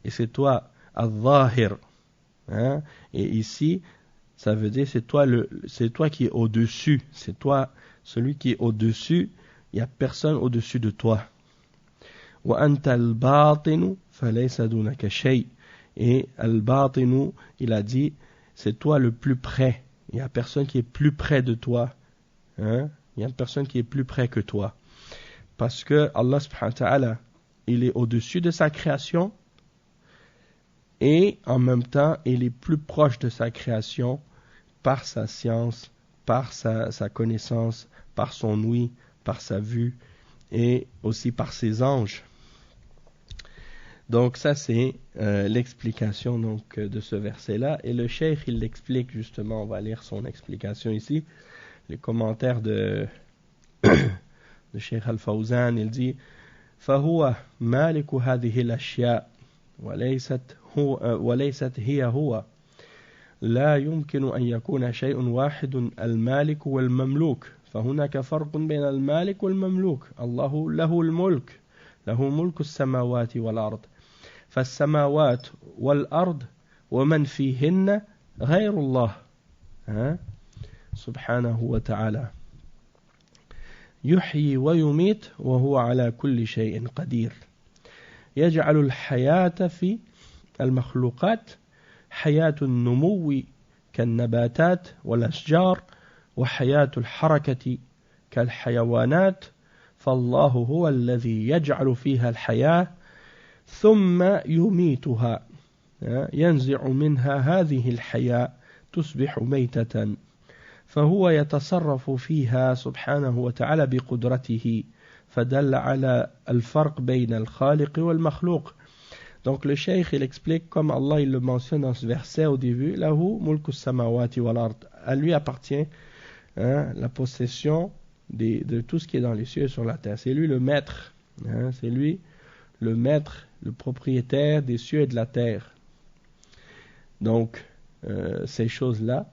Speaker 1: et c'est toi al-zahir, et ici ça veut dire c'est toi qui es au-dessus, c'est toi celui qui est au-dessus, il n'y a personne au-dessus de toi. Wa anta al-batinu falaysa dunaka shay. Et al-batinu, il a dit c'est toi le plus près, il n'y a personne qui est plus près de toi, il n'y a personne qui est plus près que toi. Parce que Allah subhanahu wa ta'ala, il est au-dessus de sa création et en même temps il est plus proche de sa création par sa science, par sa connaissance, par son ouïe, par sa vue et aussi par ses anges. Donc ça c'est l'explication donc de ce verset-là, et le cheikh il l'explique justement, on va lire son explication ici, les commentaires de cheikh al-Fawzan, il dit فهو مالك هذه الأشياء وليست هي هو لا يمكن أن يكون شيء واحد المالك والمملوك فهناك فرق بين المالك والمملوك. الله له الملك، له ملك السماوات والأرض، فالسماوات والأرض ومن فيهن غير الله سبحانه وتعالى يحيي ويميت وهو على كل شيء قدير يجعل الحياة في المخلوقات حياة النمو كالنباتات والأشجار وحياة الحركة كالحيوانات فالله هو الذي يجعل فيها الحياة ثم يميتها ينزع منها هذه الحياة تصبح ميتة فهو يتصرف فيها سبحانه وتعالى بقدرته فدل على الفرق بين الخالق والمخلوق. Donc le cheikh il explique comme Allah il le mentionne dans ce verset au début, lahu mulku samawati wal ard, à lui appartient la possession de tout ce qui est dans les cieux et sur la terre. C'est lui le maître, c'est lui le maître, le propriétaire des cieux et de la terre. Donc ces choses-là,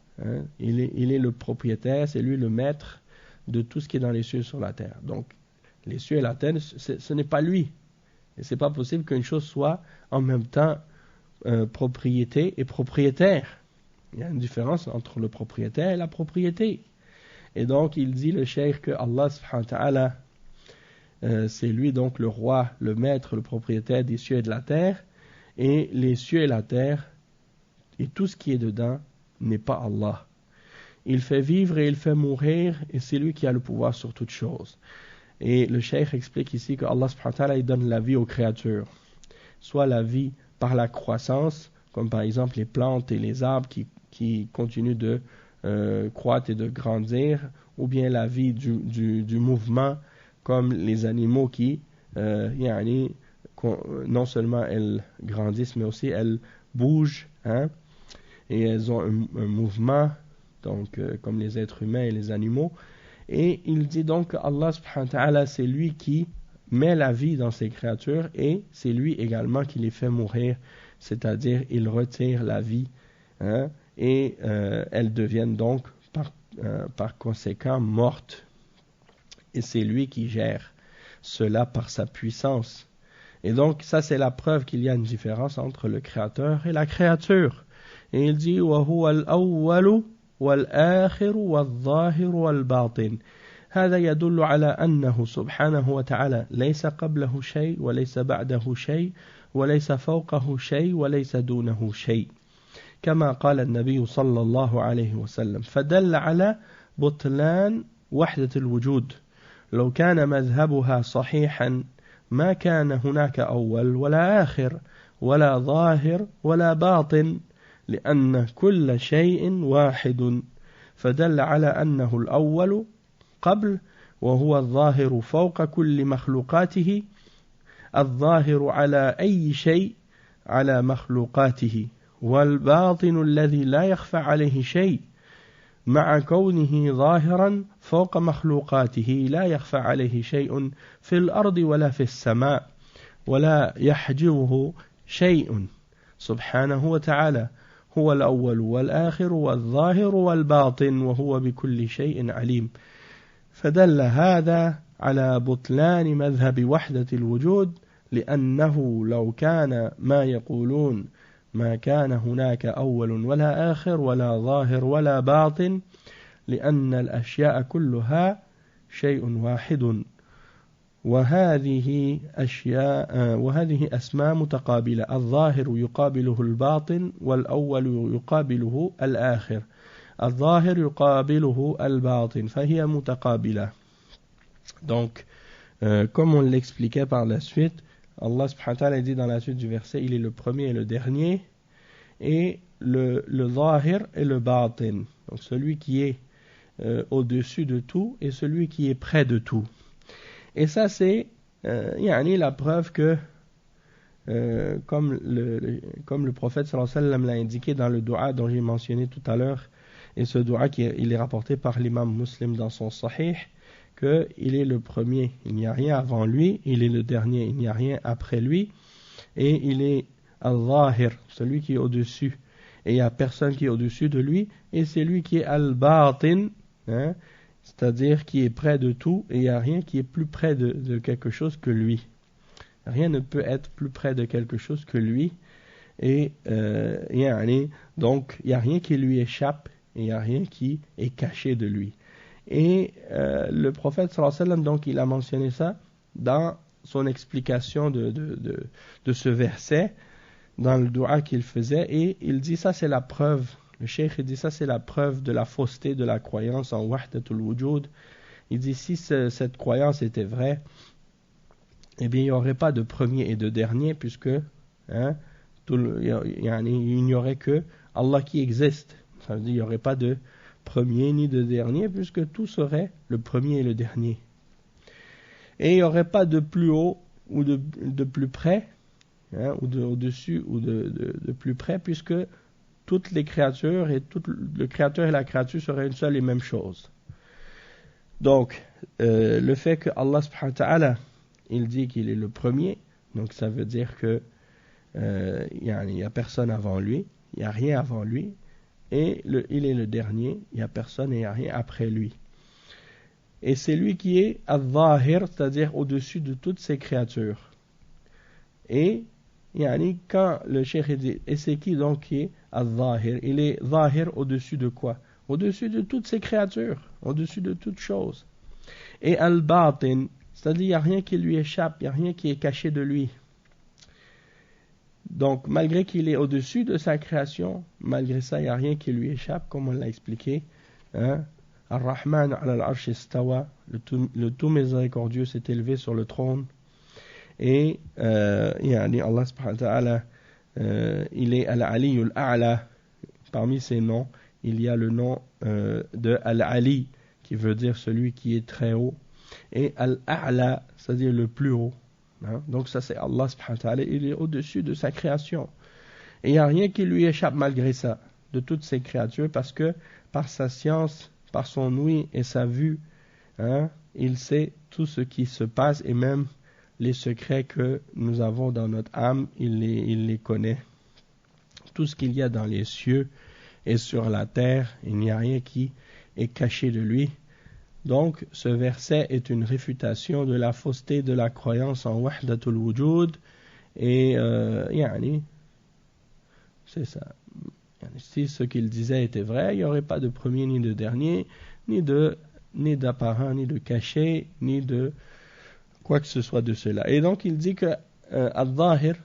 Speaker 1: il est le propriétaire, c'est lui le maître de tout ce qui est dans les cieux et sur la terre. Donc les cieux et la terre, ce n'est pas lui. Et c'est pas possible qu'une chose soit en même temps propriété et propriétaire. Il y a une différence entre le propriétaire et la propriété. Et donc il dit le cheikh que Allah subhanahu wa ta'ala c'est lui donc le roi, le maître, le propriétaire des cieux et de la terre. Et les cieux et la terre et tout ce qui est dedans n'est pas Allah. Il fait vivre et il fait mourir et c'est lui qui a le pouvoir sur toutes choses. Et le cheikh explique ici que Allah subhanahu wa ta'ala il donne la vie aux créatures, soit la vie par la croissance, comme par exemple les plantes et les arbres qui continuent de croître et de grandir, ou bien la vie du mouvement, comme les animaux qui non seulement elles grandissent, mais aussi elles bougent, et elles ont un mouvement, donc comme les êtres humains et les animaux. Et il dit donc que Allah subhanahu wa ta'ala c'est lui qui met la vie dans ses créatures et c'est lui également qui les fait mourir, c'est-à-dire il retire la vie et elles deviennent donc par conséquent mortes. Et c'est lui qui gère cela par sa puissance. Et donc ça c'est la preuve qu'il y a une différence entre le créateur et la créature. Et il dit وَهُوَ الْأَوَّلُ والآخر والظاهر والباطن هذا يدل على أنه سبحانه وتعالى ليس قبله شيء وليس بعده شيء وليس فوقه شيء وليس دونه شيء كما قال النبي صلى الله عليه وسلم فدل على بطلان وحدة الوجود لو كان مذهبها صحيحا ما كان هناك أول ولا آخر ولا ظاهر ولا باطن لأن كل شيء واحد فدل على أنه الأول قبل وهو الظاهر فوق كل مخلوقاته الظاهر على أي شيء على مخلوقاته والباطن الذي لا يخفى عليه شيء مع كونه ظاهرا فوق مخلوقاته لا يخفى عليه شيء في الأرض ولا في السماء ولا يحجبه شيء سبحانه وتعالى هو الأول والآخر والظاهر والباطن وهو بكل شيء عليم فدل هذا على بطلان مذهب وحدة الوجود لأنه لو كان ما يقولون ما كان هناك أول ولا آخر ولا ظاهر ولا باطن لأن الأشياء كلها شيء واحد وهذه أسماء متقابلة الظاهر يقابله الباطن والأول يقابله الآخر الظاهر يقابله الباطن فهي متقابلة. Donc comme on l'expliquait par la suite, Allah subhanahu wa ta'ala dit dans la suite du verset il est le premier et le dernier et le zahir et le batin, donc celui qui est au-dessus de tout et celui qui est près de tout. Et ça c'est la preuve que comme le prophète sallallahu alayhi wa sallam l'a indiqué dans le dua dont j'ai mentionné tout à l'heure, et ce dua il est rapporté par l'imam Muslim dans son Sahih, qu'il est le premier, il n'y a rien avant lui, il est le dernier, il n'y a rien après lui, et il est al-Zahir, celui qui est au-dessus, et il n'y a personne qui est au-dessus de lui, et c'est lui qui est al-Batin, c'est-à-dire qui est près de tout, et il n'y a rien qui est plus près de quelque chose que lui. Rien ne peut être plus près de quelque chose que lui, Et donc, il n'y a rien qui lui échappe et il n'y a rien qui est caché de lui. Et le prophète sallallahu alayhi wa sallam, donc, il a mentionné ça dans son explication de ce verset, dans le dua qu'il faisait, et il dit ça c'est la preuve, le cheikh il dit ça c'est la preuve de la fausseté de la croyance en Wahdatul Wujud. Il dit si cette croyance était vraie, eh bien il n'y aurait pas de premier et de dernier, puisque il n'y aurait que Allah qui existe. Ça veut dire qu'il n'y aurait pas de premier ni de dernier, puisque tout serait le premier et le dernier. Et il n'y aurait pas de plus haut ou de plus près, ou au-dessus ou de plus près, puisque toutes les créatures et le créateur et la créature seraient une seule et même chose. Donc, le fait que Allah subhanahu wa ta'ala, il dit qu'il est le premier, donc ça veut dire que il n'y a personne avant lui, il n'y a rien avant lui, et il est le dernier, il n'y a personne et il n'y a rien après lui. Et c'est lui qui est al-Zahir, c'est-à-dire au-dessus de toutes ces créatures. Et quand le cheikh dit, et c'est qui donc qui est al-Zahir? Il est Zahir au-dessus de quoi? Au-dessus de toutes ces créatures, au-dessus de toutes choses. Et al-Batin, c'est-à-dire il n'y a rien qui lui échappe, il n'y a rien qui est caché de lui. Donc malgré qu'il est au-dessus de sa création, malgré ça il n'y a rien qui lui échappe, comme on l'a expliqué. Ar-Rahman ala al-Arsh istawa, le tout miséricordieux s'est élevé sur le trône. Et Allah subhanahu wa ta'ala, il est Al-Aliyul A'la. Parmi ses noms, il y a le nom de Al-Ali, qui veut dire celui qui est très haut, et Al-A'la, c'est-à-dire le plus haut. Donc ça c'est Allah subhanahu wa ta'ala, il est au-dessus de sa création. Et il n'y a rien qui lui échappe malgré ça, de toutes ces créatures, parce que par sa science, par son ouïe et sa vue, il sait tout ce qui se passe, et même les secrets que nous avons dans notre âme, il les connaît. Tout ce qu'il y a dans les cieux et sur la terre, il n'y a rien qui est caché de lui. Donc, ce verset est une réfutation de la fausseté de la croyance en Wahdatul Wujud. Et, c'est ça. Si ce qu'il disait était vrai, il n'y aurait pas de premier ni de dernier, ni d'apparent, ni de caché, ni de quoi que ce soit de cela. Et donc il dit que Al-Zahir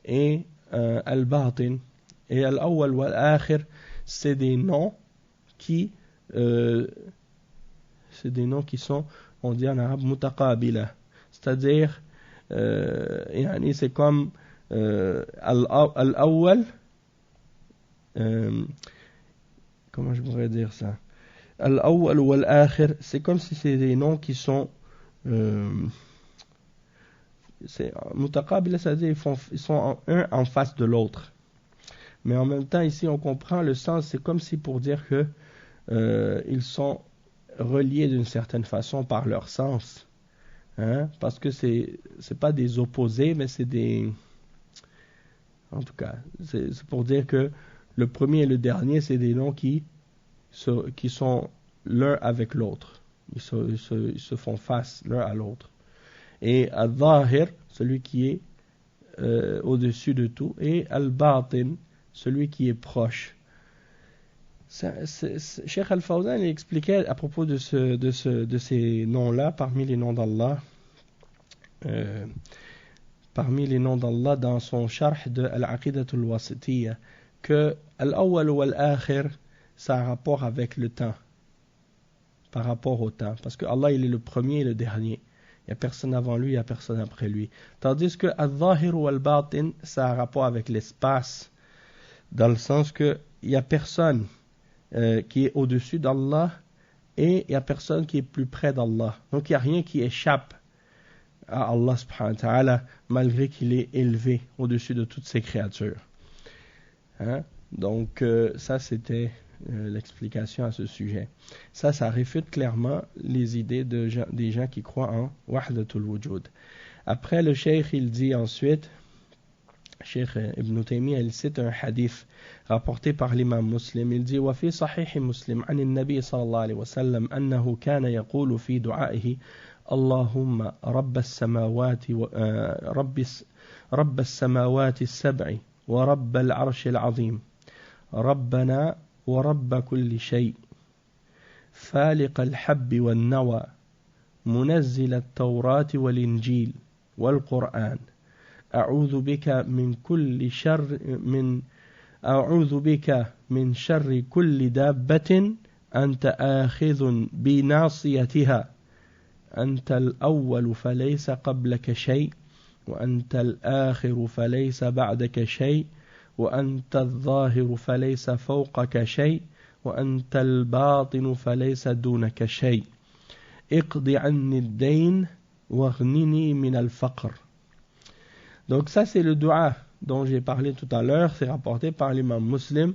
Speaker 1: et Al-Batin et Al-Awwal wal-Akhir, c'est des noms qui sont, on dit en arabe, mutaqabila, c'est-à-dire c'est comme Al-Awwal, comment je pourrais dire ça, Al-Awwal wal-Akhir, c'est comme si c'est des noms qui sont c'est mutaqabila, c'est-à-dire ils sont un en face de l'autre. Mais en même temps, ici, on comprend le sens, c'est comme si pour dire que ils sont reliés d'une certaine façon par leur sens. Parce que c'est pas des opposés, mais c'est des... En tout cas, c'est pour dire que le premier et le dernier, c'est des noms qui sont l'un avec l'autre. Ils se font face l'un à l'autre. Et Al-Zahir, celui qui est au-dessus de tout, et Al-Batin, celui qui est proche. Cheikh Al-Fawzan expliquait à propos de ces noms-là, parmi les noms d'Allah, dans son sharh de Al-Aqidatul Wasitiyya, que Al-Awwal wal-Akhir, ça a rapport avec le temps, par rapport au temps, parce que Allah il est le premier et le dernier. Il n'y a personne avant lui, il n'y a personne après lui. Tandis que Al-Zahir ou Al-Batin, ça a rapport avec l'espace, dans le sens qu'il n'y a personne qui est au-dessus d'Allah et il n'y a personne qui est plus près d'Allah. Donc il n'y a rien qui échappe à Allah subhanahu wa ta'ala, malgré qu'il est élevé au-dessus de toutes ses créatures. Donc ça c'était l'explication à ce sujet. Ça réfute clairement les idées des gens qui croient en Wahdatul Wujud. Après, le cheikh il dit ensuite, Cheikh Ibn Taymiyyah, il cite un hadith rapporté par l'imam Muslim. Il dit: وفي صحيح مسلم عن النبي صلى الله عليه وسلم أنه كان يقول في دعائه اللهم رب السماوات السبع ورب العرش العظيم ربنا ورب كل شيء فالق الحب والنوى منزل التوراة والإنجيل والقرآن أعوذ بك من شر كل دابة أنت آخذ بناصيتها أنت الأول فليس قبلك شيء وأنت الآخر فليس بعدك شيء وأنت الظاهر فليس فوقك شيء وأنت الباطن فليس دونك شيء اقض عني الدين واغنني من الفقر. Donc ça c'est le dua dont j'ai parlé tout à l'heure, c'est rapporté par l'imam Muslim.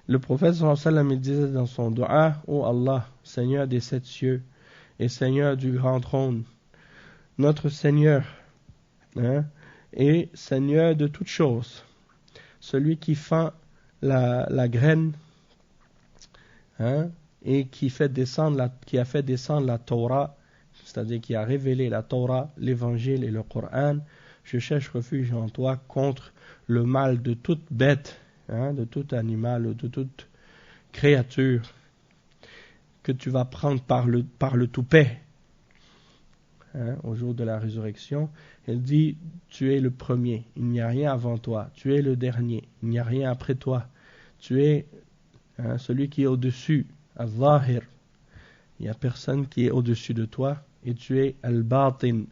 Speaker 1: Le prophète sallallahu alayhi wa sallam il disait dans son dua: Ô Allah, Seigneur des sept cieux et Seigneur du grand trône, notre Seigneur et Seigneur de toutes choses, celui qui fend la graine et qui a fait descendre la Torah, c'est-à-dire qui a révélé la Torah, l'évangile et le Coran. Je cherche refuge en toi contre le mal de toute bête, de tout animal, de toute créature que tu vas prendre par le toupet au jour de la résurrection. Elle dit: tu es le premier, il n'y a rien avant toi, tu es le dernier, il n'y a rien après toi, tu es celui qui est au-dessus, al-Zahir, il n'y a personne qui est au-dessus de toi, et tu es al-Batin,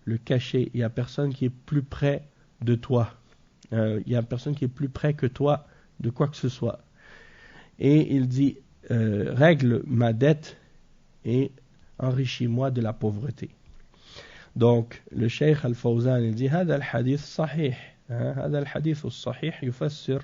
Speaker 1: le caché, il n'y a personne qui est plus près de toi, il n'y a personne qui est plus près que toi de quoi que ce soit. Et il dit: règle ma dette et enrichis-moi de la pauvreté. Donc le Cheikh Al-Fawzan il dit: هذا الحديث صحيح هذا الحديث الصحيح يفسر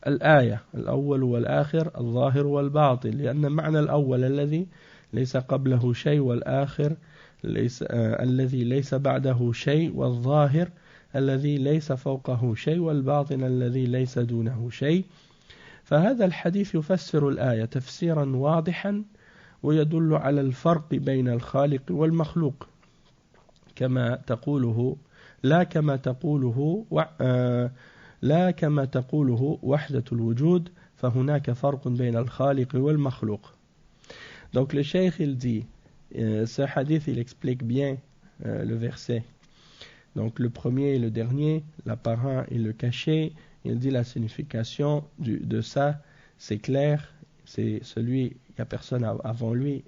Speaker 1: الآية الأول والآخر الظاهر والباطن، لأن معنى الأول الذي ليس قبله شيء والآخر الذي ليس بعده شيء والظاهر الذي ليس فوقه شيء والباطن الذي ليس دونه شيء. فهذا الحديث يفسر الآية تفسيرا واضحا ويدل على الفرق بين الخالق والمخلوق كما تقوله لا كما تقوله وحدة الوجود فهناك فرق بين الخالق والمخلوق. Donc le Cheikh il dit, ce hadith il explique bien le verset. Donc le premier et le dernier, l'apparent et le caché, il dit la signification de ça, c'est clair, c'est celui qui a personne avant lui.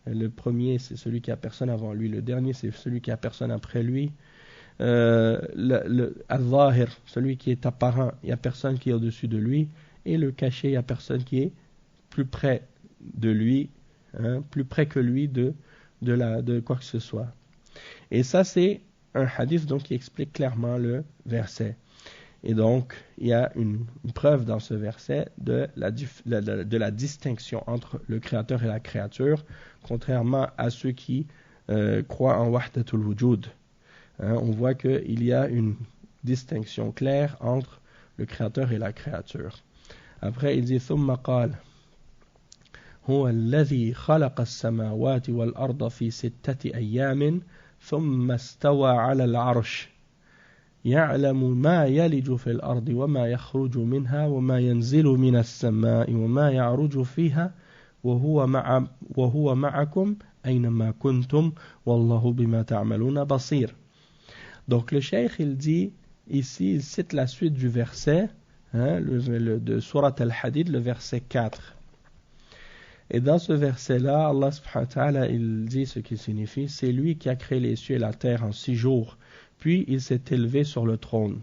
Speaker 1: Le premier c'est celui qui a personne avant lui, le dernier c'est celui qui a personne après lui. Al-Zahir, celui qui est apparent, il n'y a personne qui est au-dessus de lui, et le caché, il n'y a personne qui est plus près de lui, plus près que lui de quoi que ce soit. Et ça c'est un hadith donc qui explique clairement le verset. Et donc il y a une preuve dans ce verset de la distinction entre le créateur et la créature, contrairement à ceux qui croient en wahdatul wujud. On voit qu'il y a une distinction claire entre le créateur et la créature. Après il dit: ثم قال هو الذي خلق السماوات والأرض في 6 أيام ثم استوى على العرش يعلم ما يلج في الأرض وما يخرج منها وما ينزل من السماء وما يعرج فيها وهو معكم أينما كنتم والله بما تعملون بصير. Donc le Cheikh il dit ici, il cite la suite du verset de Surat Al-Hadid, le verset 4. Et dans ce verset-là, Allah subhanahu wa ta'ala il dit ce qui signifie: c'est lui qui a créé les cieux et la terre en 6 jours, puis il s'est élevé sur le trône.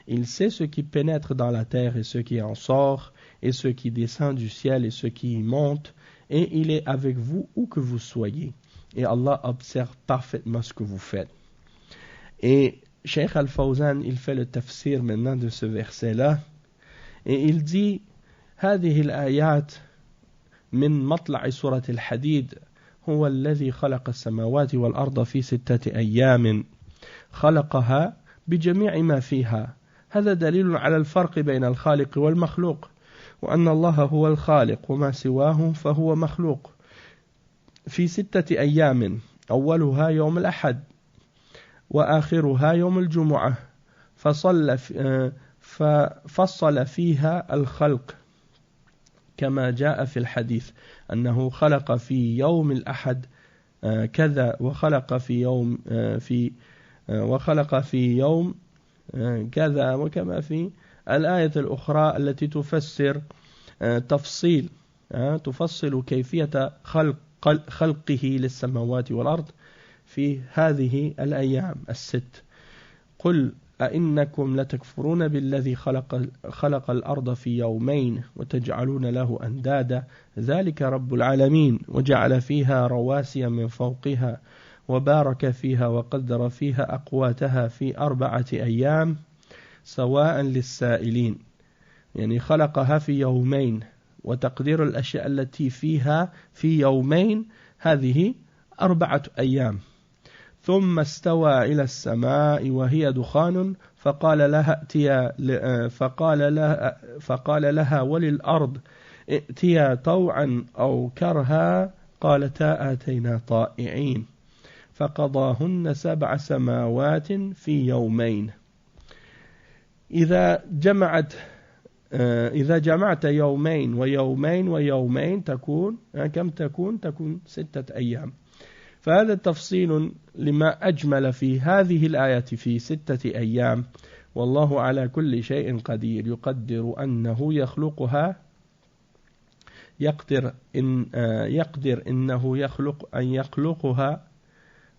Speaker 1: Il sait ce qui pénètre dans la terre et ce qui en sort, et ce qui descend du ciel et ce qui y monte, et il est avec vous où que vous soyez. Et Allah observe parfaitement ce que vous faites. Et Cheikh Al-Fawzan il fait le tafsir maintenant de ce verset-là, et il dit: هذه الآيات من مطلع سورة الحديد هو الذي خلق السماوات والأرض في 6 أيام خلقها بجميع ما فيها. هذا دليل على الفرق بين الخالق والمخلوق وأن الله هو الخالق وما سواه فهو مخلوق في 6 أيام أولها يوم الأحد وآخرها يوم الجمعة ففصل فيها الخلق كما جاء في الحديث أنه خلق في يوم الأحد كذا، وخلق في يوم كذا، وكما في الآية الأخرى التي تفصل كيفية خلقه للسماوات والأرض في هذه الأيام الست. قل أئنكم لتكفرون بالذي خلق الأرض في يومين وتجعلون له أندادا ذلك رب العالمين وجعل فيها رواسي من فوقها وبارك فيها وقدر فيها أقواتها في 4 أيام سواء للسائلين. يعني خلقها في يومين، وتقدير الأشياء التي فيها في يومين هذه 4 أيام. ثم استوى إلى السماء وهي دخان فقال لها وللأرض ائتيا طوعا أو كرها قالتا آتينا طائعين فقضاهن 7 سماوات في يومين. إذا جمعت يومين ويومين ويومين تكون كم تكون 6 أيام. فهذا تفصيل لما أجمل في هذه الآية في 6 أيام. والله على كل شيء قدير، يقدر أنه يخلقها،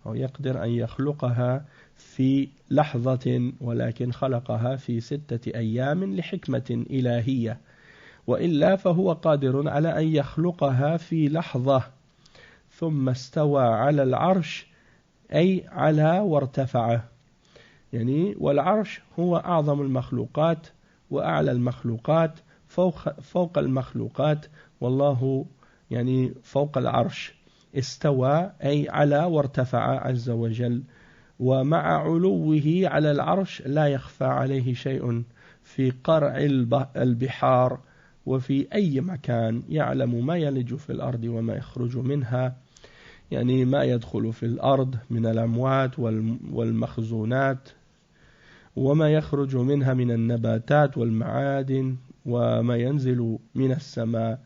Speaker 1: يقدر أن يخلقها في لحظة، ولكن خلقها في 6 أيام لحكمة إلهية، وإلا فهو قادر على أن يخلقها في لحظة. ثم استوى على العرش أي على وارتفع، يعني والعرش هو أعظم المخلوقات وأعلى المخلوقات فوق المخلوقات، والله يعني فوق العرش. استوى أي على وارتفع عز وجل، ومع علوه على العرش لا يخفى عليه شيء في قرع البحار وفي أي مكان، يعلم ما يلج في الأرض وما يخرج منها، يعني ما يدخل في الأرض من الأموات والمخزونات، وما يخرج منها من النباتات والمعادن، وما ينزل من السماء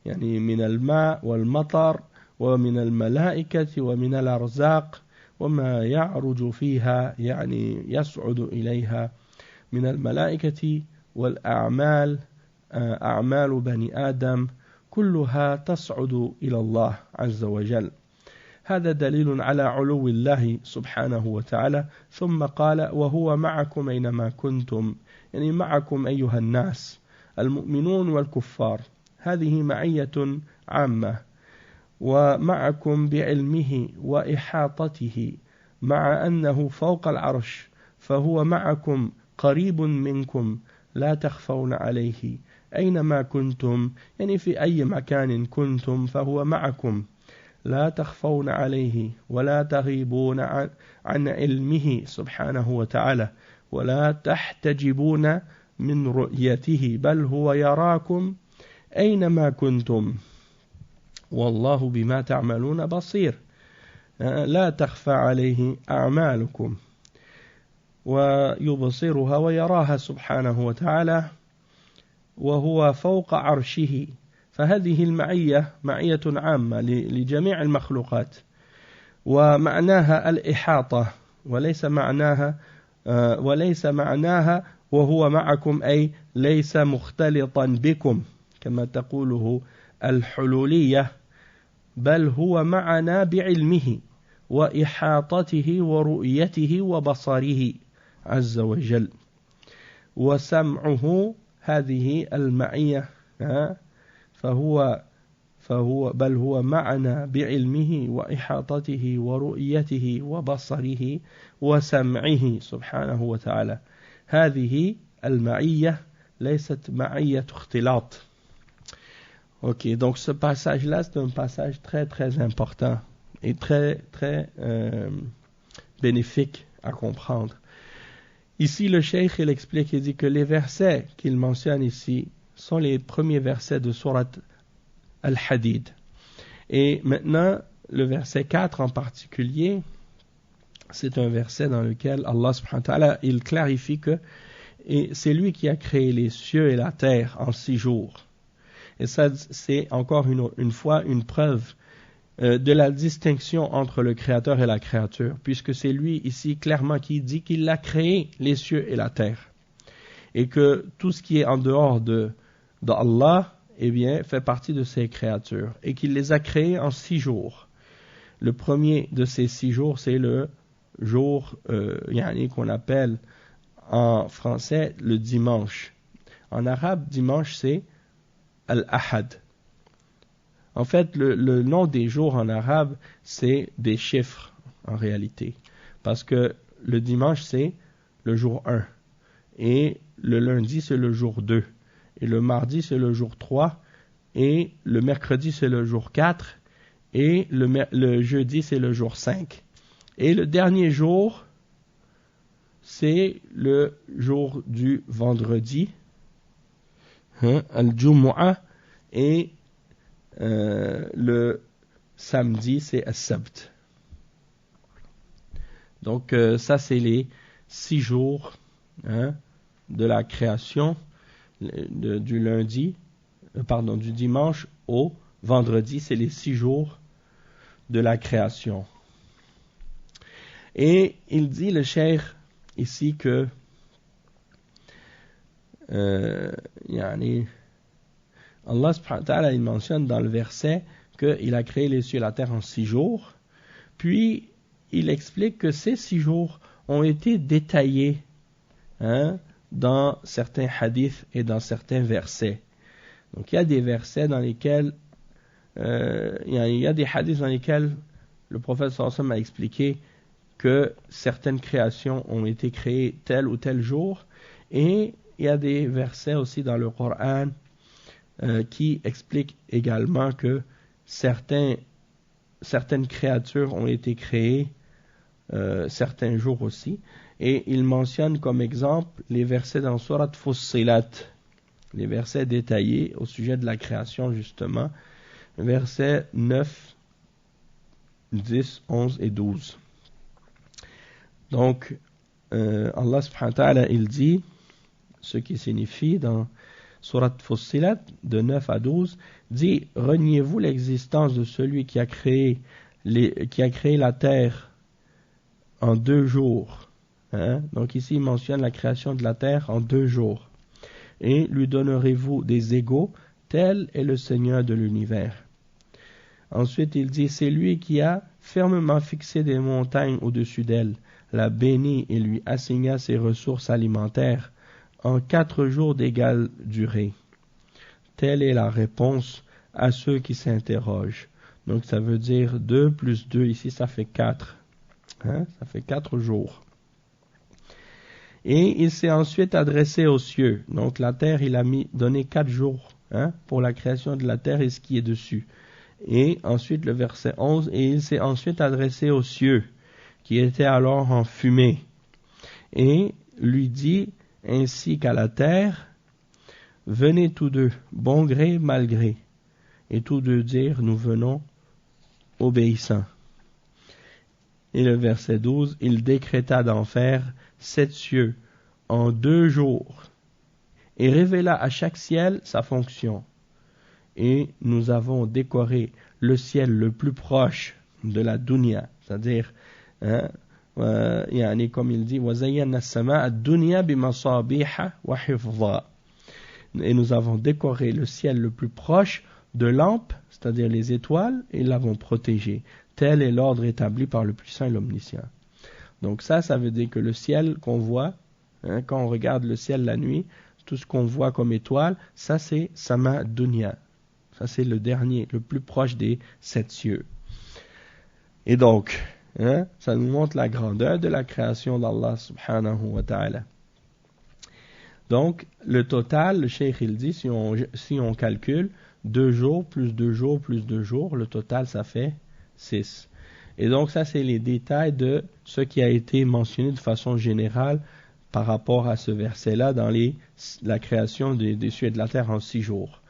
Speaker 1: يعني من الماء والمطر، ومن الملائكة ومن الأرزاق، وما يعرج فيها يعني يصعد إليها من الملائكة والأعمال، أعمال بني آدم كلها تصعد إلى الله عز وجل. هذا دليل على علو الله سبحانه وتعالى. ثم قال وهو معكم أينما كنتم، يعني معكم أيها الناس المؤمنون والكفار، هذه معية عامة، ومعكم بعلمه وإحاطته، مع أنه فوق العرش فهو معكم قريب منكم لا تخفون عليه أينما كنتم، يعني في أي مكان كنتم فهو معكم لا تخفون عليه ولا تغيبون عن علمه سبحانه وتعالى، ولا تحتجبون من رؤيته، بل هو يراكم أينما كنتم، والله بما تعملون بصير، لا تخفى عليه أعمالكم، ويبصرها ويراها سبحانه وتعالى وهو فوق عرشه. فهذه المعية معية عامة لجميع المخلوقات، ومعناها الإحاطة، وليس معناها وهو معكم أي ليس مختلطا بكم كما تقوله الحلولية، بل هو معنا بعلمه وإحاطته ورؤيته وبصره عز وجل. وسمعه هذه المعية، بل هو معنا بعلمه وإحاطته ورؤيته وبصره وسمعه سبحانه وتعالى. هذه المعية ليست معية اختلاط. Ok, donc ce passage-là, c'est un passage très très important et très très bénéfique à comprendre. Ici, le cheikh il explique, il dit que les versets qu'il mentionne ici sont les premiers versets de sourate Al-Hadid. Et maintenant, le verset 4 en particulier, c'est un verset dans lequel Allah subhanahu wa ta'ala, il clarifie que et c'est lui qui a créé les cieux et la terre en 6 jours. Et ça, c'est encore une fois une preuve de la distinction entre le Créateur et la créature, puisque c'est lui ici clairement qui dit qu'il a créé les cieux et la terre. Et que tout ce qui est en dehors d'Allah, eh bien, fait partie de ses créatures. Et qu'il les a créés en 6 jours. Le premier de ces 6 jours, c'est le jour qu'on appelle en français le dimanche. En arabe, dimanche, c'est Al-Ahad. En fait, le nom des jours en arabe, c'est des chiffres, en réalité. Parce que le dimanche, c'est le jour 1. Et le lundi, c'est le jour 2. Et le mardi, c'est le jour 3. Et le mercredi, c'est le jour 4. Et le jeudi, c'est le jour 5. Et le dernier jour, c'est le jour du vendredi, Al-Jumu'ah, et le samedi, c'est As-Sabt. Donc, ça, c'est les 6 jours de la création du dimanche au vendredi. C'est les 6 jours de la création. Et il dit, le cheikh, ici que Allah subhanahu wa ta'ala, il mentionne dans le verset qu'il a créé les cieux et la terre en 6 jours. Puis, il explique que ces 6 jours ont été détaillés dans certains hadiths et dans certains versets. Donc, il y a des versets dans lesquels, il y a des hadiths dans lesquels le prophète sallallahu alayhi wa sallam a expliqué que certaines créations ont été créées tel ou tel jour. Et il y a des versets aussi dans le Coran qui expliquent également que certaines créatures ont été créées certains jours aussi. Et il mentionne comme exemple les versets dans Surat Fussilat, les versets détaillés au sujet de la création justement, versets 9, 10, 11 et 12. Donc, Allah subhanahu wa ta'ala, il dit, ce qui signifie dans Surat Fussilat, de 9 à 12, dit, reniez-vous l'existence de celui qui a créé la terre en 2 jours. Donc ici, il mentionne la création de la terre en 2 jours. Et lui donnerez-vous des égaux, tel est le Seigneur de l'univers. Ensuite, il dit, c'est lui qui a fermement fixé des montagnes au-dessus d'elle, la bénit et lui assigna ses ressources alimentaires en 4 jours d'égale durée. Telle est la réponse à ceux qui s'interrogent. Donc ça veut dire 2 plus 2, ici ça fait 4. Ça fait 4 jours. Et il s'est ensuite adressé aux cieux. Donc la terre, il a donné 4 jours pour la création de la terre et ce qui est dessus. Et ensuite le verset 11, et il s'est ensuite adressé aux cieux, qui était alors en fumée, et lui dit ainsi qu'à la terre, venez tous deux, bon gré, mal gré, et tous deux dirent, nous venons obéissants. Et le verset 12, il décréta d'en faire 7 cieux en 2 jours, et révéla à chaque ciel sa fonction. Et nous avons décoré le ciel le plus proche de la dunya, c'est-à-dire comme il dit, et nous avons décoré le ciel le plus proche de lampes, c'est-à-dire les étoiles, et l'avons protégé. Tel est l'ordre établi par le puissant et l'omniscient. Donc ça veut dire que le ciel qu'on voit, quand on regarde le ciel la nuit, tout ce qu'on voit comme étoile, ça c'est Sama Dunya. Ça c'est le dernier, le plus proche des 7 cieux. Et donc, ça nous montre la grandeur de la création d'Allah subhanahu wa ta'ala. Donc, le total, le cheikh il dit, si on calcule 2 jours plus 2 jours plus 2 jours, le total ça fait 6. Et donc ça c'est les détails de ce qui a été mentionné de façon générale par rapport à ce verset-là dans la création des cieux et de la terre en 6 jours.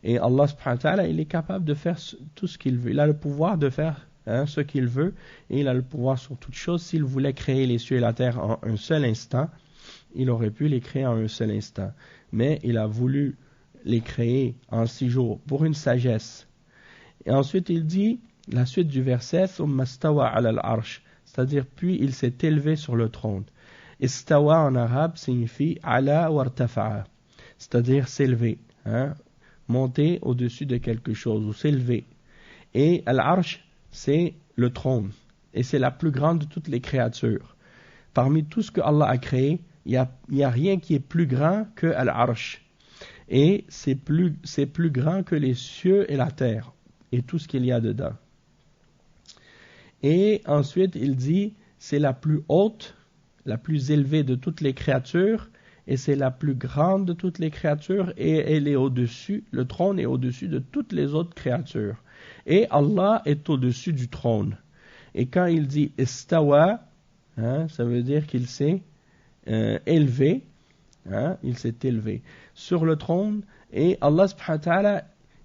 Speaker 1: Et Allah subhanahu wa ta'ala, il est capable de faire tout ce qu'il veut. Il a le pouvoir de faire ce qu'il veut, et il a le pouvoir sur toute chose. S'il voulait créer les cieux et la terre en un seul instant, il aurait pu les créer en un seul instant. Mais il a voulu les créer en 6 jours pour une sagesse. Et ensuite il dit, la suite du verset, ثُمَّ اسْتَوَى عَلَى الْعَرْشِ, c'est-à-dire puis il s'est élevé sur le trône. Istawa en arabe signifie ala wartafa'a, c'est-à-dire s'élever, monter au-dessus de quelque chose ou s'élever. Et al-arsh, c'est le trône. Et c'est la plus grande de toutes les créatures. Parmi tout ce que Allah a créé, il n'y a rien qui est plus grand que al-arsh. Et c'est plus grand que les cieux et la terre et tout ce qu'il y a dedans. Et ensuite, il dit, c'est la plus haute, la plus élevée de toutes les créatures, et c'est la plus grande de toutes les créatures, et elle est au-dessus, le trône est au-dessus de toutes les autres créatures. Et Allah est au-dessus du trône. Et quand il dit istawa, ça veut dire qu'il s'est élevé, il s'est élevé sur le trône, et Allah subhanahu wa ta'ala,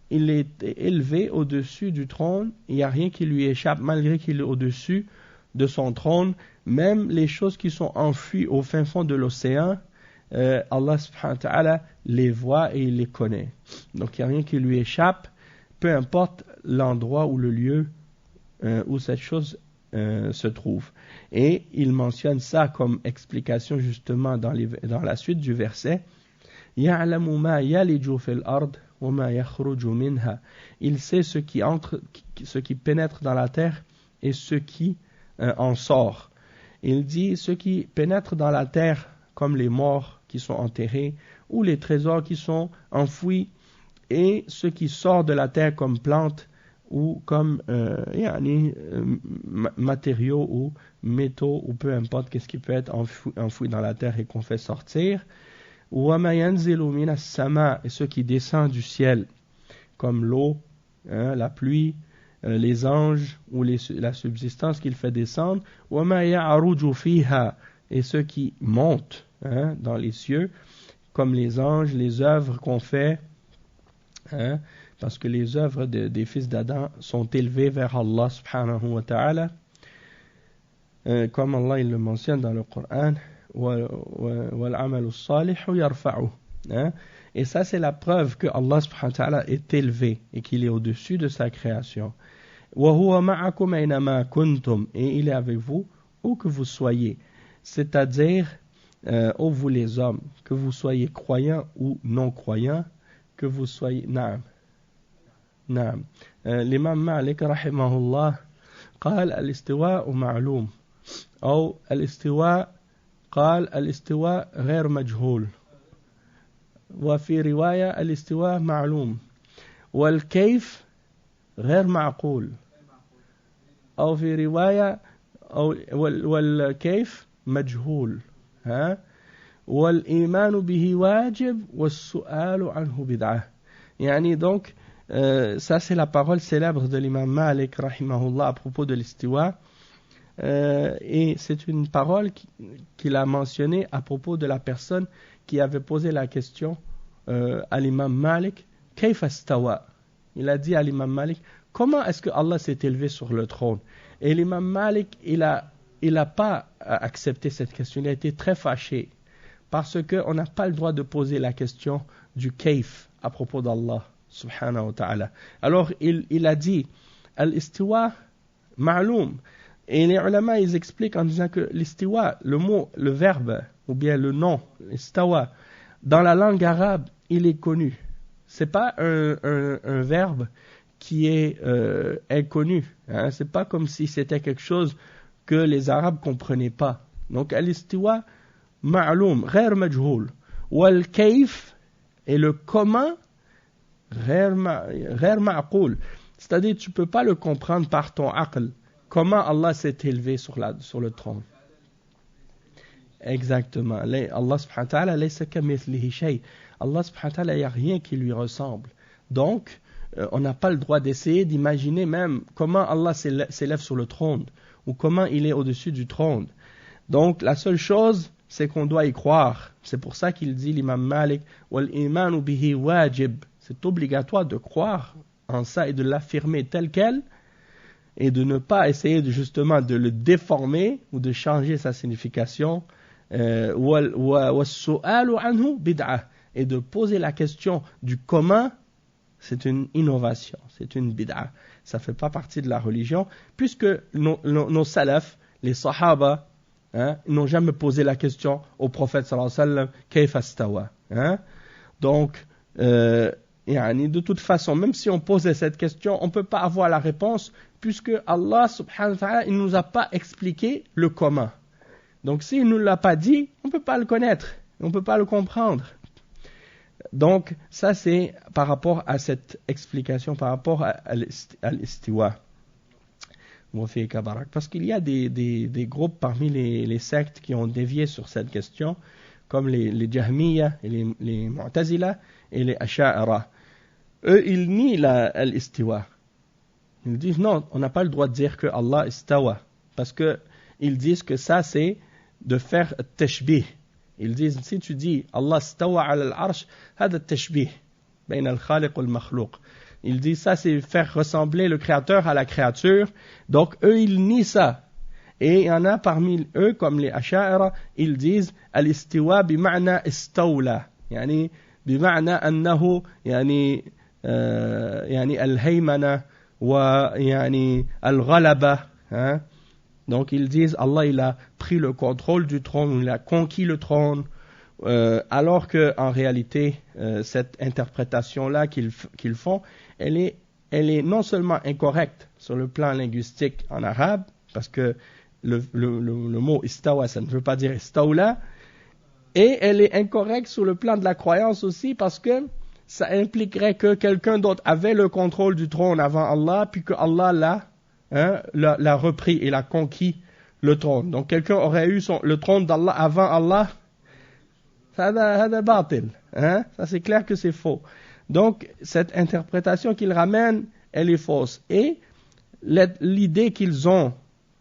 Speaker 1: il est élevé au-dessus du trône, il n'y a rien qui lui échappe, malgré qu'il est au-dessus de son trône, même les choses qui sont enfuies au fin fond de l'océan, Allah subhanahu wa ta'ala les voit et il les connaît. Donc il n'y a rien qui lui échappe, peu importe l'endroit ou le lieu où cette chose se trouve. Et il mentionne ça comme explication justement dans la suite du verset. يَعْلَمُ مَا يَلِجُ فِي الْأَرْضِ وَمَا يَخْرُجُ مِنْهَا. Il sait ce qui pénètre dans la terre et ce qui en sort. Il dit ce qui pénètre dans la terre, comme les morts qui sont enterrés, ou les trésors qui sont enfouis, et ce qui sort de la terre comme plantes, ou comme matériaux ou métaux, ou peu importe qu'est-ce qui peut être enfoui dans la terre et qu'on fait sortir. وَمَا يَنْزِلُ مِنَ السَّمَاءِ, et ce qui descend du ciel, comme l'eau, la pluie, les anges ou la subsistance qu'il fait descendre. وَمَا يَعْرُجُ فِيهَا, et ce qui monte dans les cieux, comme les anges, les œuvres qu'on fait, parce que les œuvres des fils d'Adam sont élevées vers Allah subhanahu wa ta'ala, comme Allah il le mentionne dans le Coran. وَالْعَمَلُ الصَّالِحُ يَرْفَعُهُ. Et ça c'est la preuve que Allah subhanahu wa ta'ala est élevé et qu'il est au-dessus de sa création. وَهُوَ مَعَكُمْ أَيْنَمَا كُنْتُمْ, et il est avec vous où que vous soyez, c'est-à-dire ô vous les hommes, que vous soyez croyants ou non croyants, que vous soyez نعم. الإمام مالك رحمه الله قال الاستواء معلوم أو الاستواء قال الاستواء غير مجهول وفي رواية الاستواء معلوم والكيف غير معقول أو في رواية والكيف مجهول والإيمان به واجب والسؤال عنه بدعة. يعني donc ça c'est la parole célèbre de l'imam Malik rahimahullah à propos de l'istiwa. Et c'est une parole qu'il a mentionnée à propos de la personne qui avait posé la question à l'imam Malik, Kayfa istawa? Il a dit à l'imam Malik, comment est-ce que Allah s'est élevé sur le trône? Et l'imam Malik, il a pas accepté cette question, il a été très fâché, parce qu'on n'a pas le droit de poser la question du Kayf à propos d'Allah subhanahu wa ta'ala. Alors il a dit, al-istiwa ma'loum. Et les ulama, ils expliquent en disant que l'istiwa, le mot, le verbe, ou bien le nom, istawa, dans la langue arabe, il est connu. C'est pas un verbe qui est inconnu. C'est pas comme si c'était quelque chose que les Arabes comprenaient pas. Donc, l'istiwa, ma'loum, ghayr majhoul. Wal kayf, et le comment, ghayr ma'qoul. C'est-à-dire, tu peux pas le comprendre par ton aql. Comment Allah s'est élevé sur le trône. Exactement. Allah subhanahu wa ta'ala, laysa kamithlihi shay. Allah subhanahu wa ta'ala, il n'y a rien qui lui ressemble. Donc, on n'a pas le droit d'essayer d'imaginer même comment Allah s'élève sur le trône ou comment il est au-dessus du trône. Donc, la seule chose, c'est qu'on doit y croire. C'est pour ça qu'il dit, l'imam Malik, wal imanu bihi wajib. C'est obligatoire de croire en ça et de l'affirmer tel quel, et de ne pas essayer justement de le déformer ou de changer sa signification وَالسُّؤَالُ عَنْهُ بِدْعَةٌ. Et de poser la question du comment, c'est une innovation, c'est une bid'a. Ça ne fait pas partie de la religion, puisque nos salafs, les sahaba, n'ont jamais posé la question au prophète sallallahu alayhi wa sallam, kayfa stawa. Donc, de toute façon, même si on posait cette question, on ne peut pas avoir la réponse, puisque Allah subhanahu wa ta'ala, il ne nous a pas expliqué le comment. Donc, s'il ne nous l'a pas dit, on ne peut pas le connaître, on ne peut pas le comprendre. Donc, ça c'est par rapport à cette explication, par rapport à l'istiwa. Parce qu'il y a des groupes parmi les sectes qui ont dévié sur cette question, comme les Jahmiya, et les Mu'tazila et les Asha'ira. Eux, ils nient l'istiwa. Ils disent non, on n'a pas le droit de dire que Allah istawa. Parce qu'ils disent que ça c'est de faire tashbih. Ils disent, si tu dis Allah stawa ala al-arsh, hada tashbih, bain al-khaliq wal-makhlouq. Ils disent ça, c'est faire ressembler le créateur à la créature. Donc eux, ils nient ça. Et il y en a parmi eux, comme les Asha'ira, ils disent al-istiwa bima'na istawla. Yani, bima'na annahu, yani al-haymana wa yani al-ghalaba. Donc ils disent Allah il a pris le contrôle du trône, il a conquis le trône, alors qu'en réalité cette interprétation-là qu'ils font, elle est non seulement incorrecte sur le plan linguistique en arabe, parce que le mot istawa ça ne veut pas dire istawla, et elle est incorrecte sur le plan de la croyance aussi, parce que ça impliquerait que quelqu'un d'autre avait le contrôle du trône avant Allah, puis que Allah l'a repris et l'a conquis le trône. Donc quelqu'un aurait eu le trône d'Allah avant Allah. Ça c'est clair que c'est faux. Donc cette interprétation qu'ils ramènent, elle est fausse. Et l'idée qu'ils ont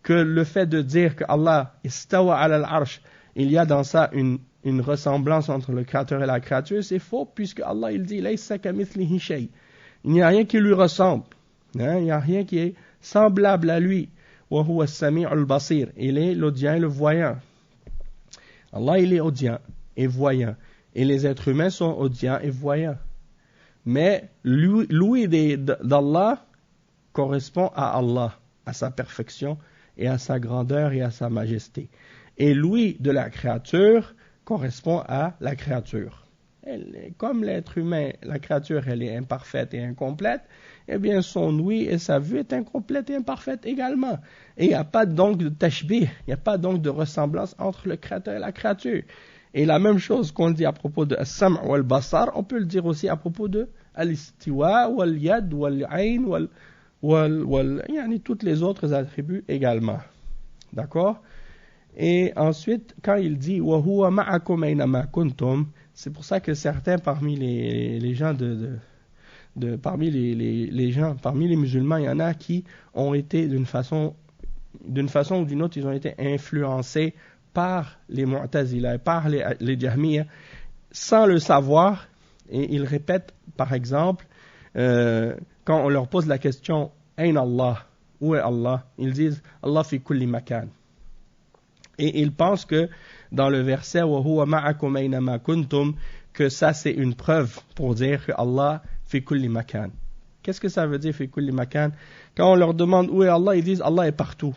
Speaker 1: que le fait de dire que Allah istawa ala al-arsh, il y a dans ça une ressemblance entre le créateur et la créature, c'est faux, puisque Allah il dit laysa kamithlihi shay. Il n'y a rien qui lui ressemble. Il n'y a rien qui est semblable à lui. Wa huwa as-sami' al-basir. Il est l'audient et le voyant. Allah il est audient et voyant. Et les êtres humains sont audients et voyants. Mais l'ouïe d'Allah correspond à Allah, à sa perfection et à sa grandeur et à sa majesté. Et l'ouïe de la créature correspond à la créature. Comme l'être humain, la créature, elle est imparfaite et incomplète, eh bien son ouïe et sa vue est incomplète et imparfaite également. Et il n'y a pas donc de tashbih, il n'y a pas donc de ressemblance entre le créateur et la créature. Et la même chose qu'on dit à propos de as-sam' wal-basar, on peut le dire aussi à propos de al-istiwa, wal-yad, wal-ayn, yani toutes les autres attributs également. D'accord? Et ensuite, quand il dit wa huwa ma'akum aynama kuntum, c'est pour ça que certains parmi les gens parmi les gens, parmi les musulmans, il y en a qui ont été d'une façon ou d'une autre, ils ont été influencés par les Mu'tazila, par les Jahmiya, sans le savoir, et ils répètent, par exemple, quand on leur pose la question Ayn Allah, où est Allah? Ils disent Allah fi kulli makan. Et ils pensent que dans le verset wa huwa ma'akum aynama kuntum, que ça c'est une preuve pour dire que Allah fi kulli makan. Qu'est-ce que ça veut dire fi kulli makan? Quand on leur demande où est Allah, ils disent Allah est partout.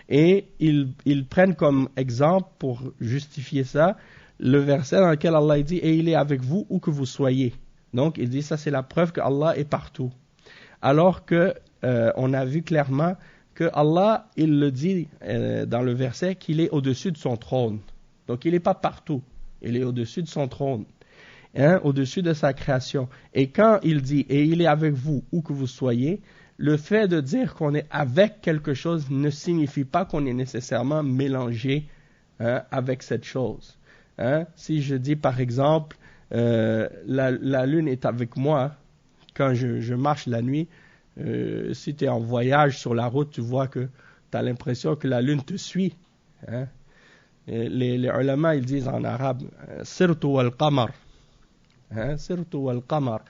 Speaker 1: Et ils prennent comme exemple pour justifier ça le verset dans lequel Allah dit et il est avec vous où que vous soyez. Donc ils disent ça c'est la preuve que Allah est partout. Alors que on a vu clairement que Allah il le dit dans le verset qu'il est au-dessus de son trône. Donc il n'est pas partout, il est au-dessus de son trône, au-dessus de sa création. Et quand il dit et il est avec vous où que vous soyez, le fait de dire qu'on est avec quelque chose ne signifie pas qu'on est nécessairement mélangé avec cette chose. Si je dis par exemple, la lune est avec moi quand je marche la nuit, si tu es en voyage sur la route, tu vois que tu as l'impression que la lune te suit. Les ulama, ils disent en arabe, sirtu wal qamar. Sirtu wal qamar.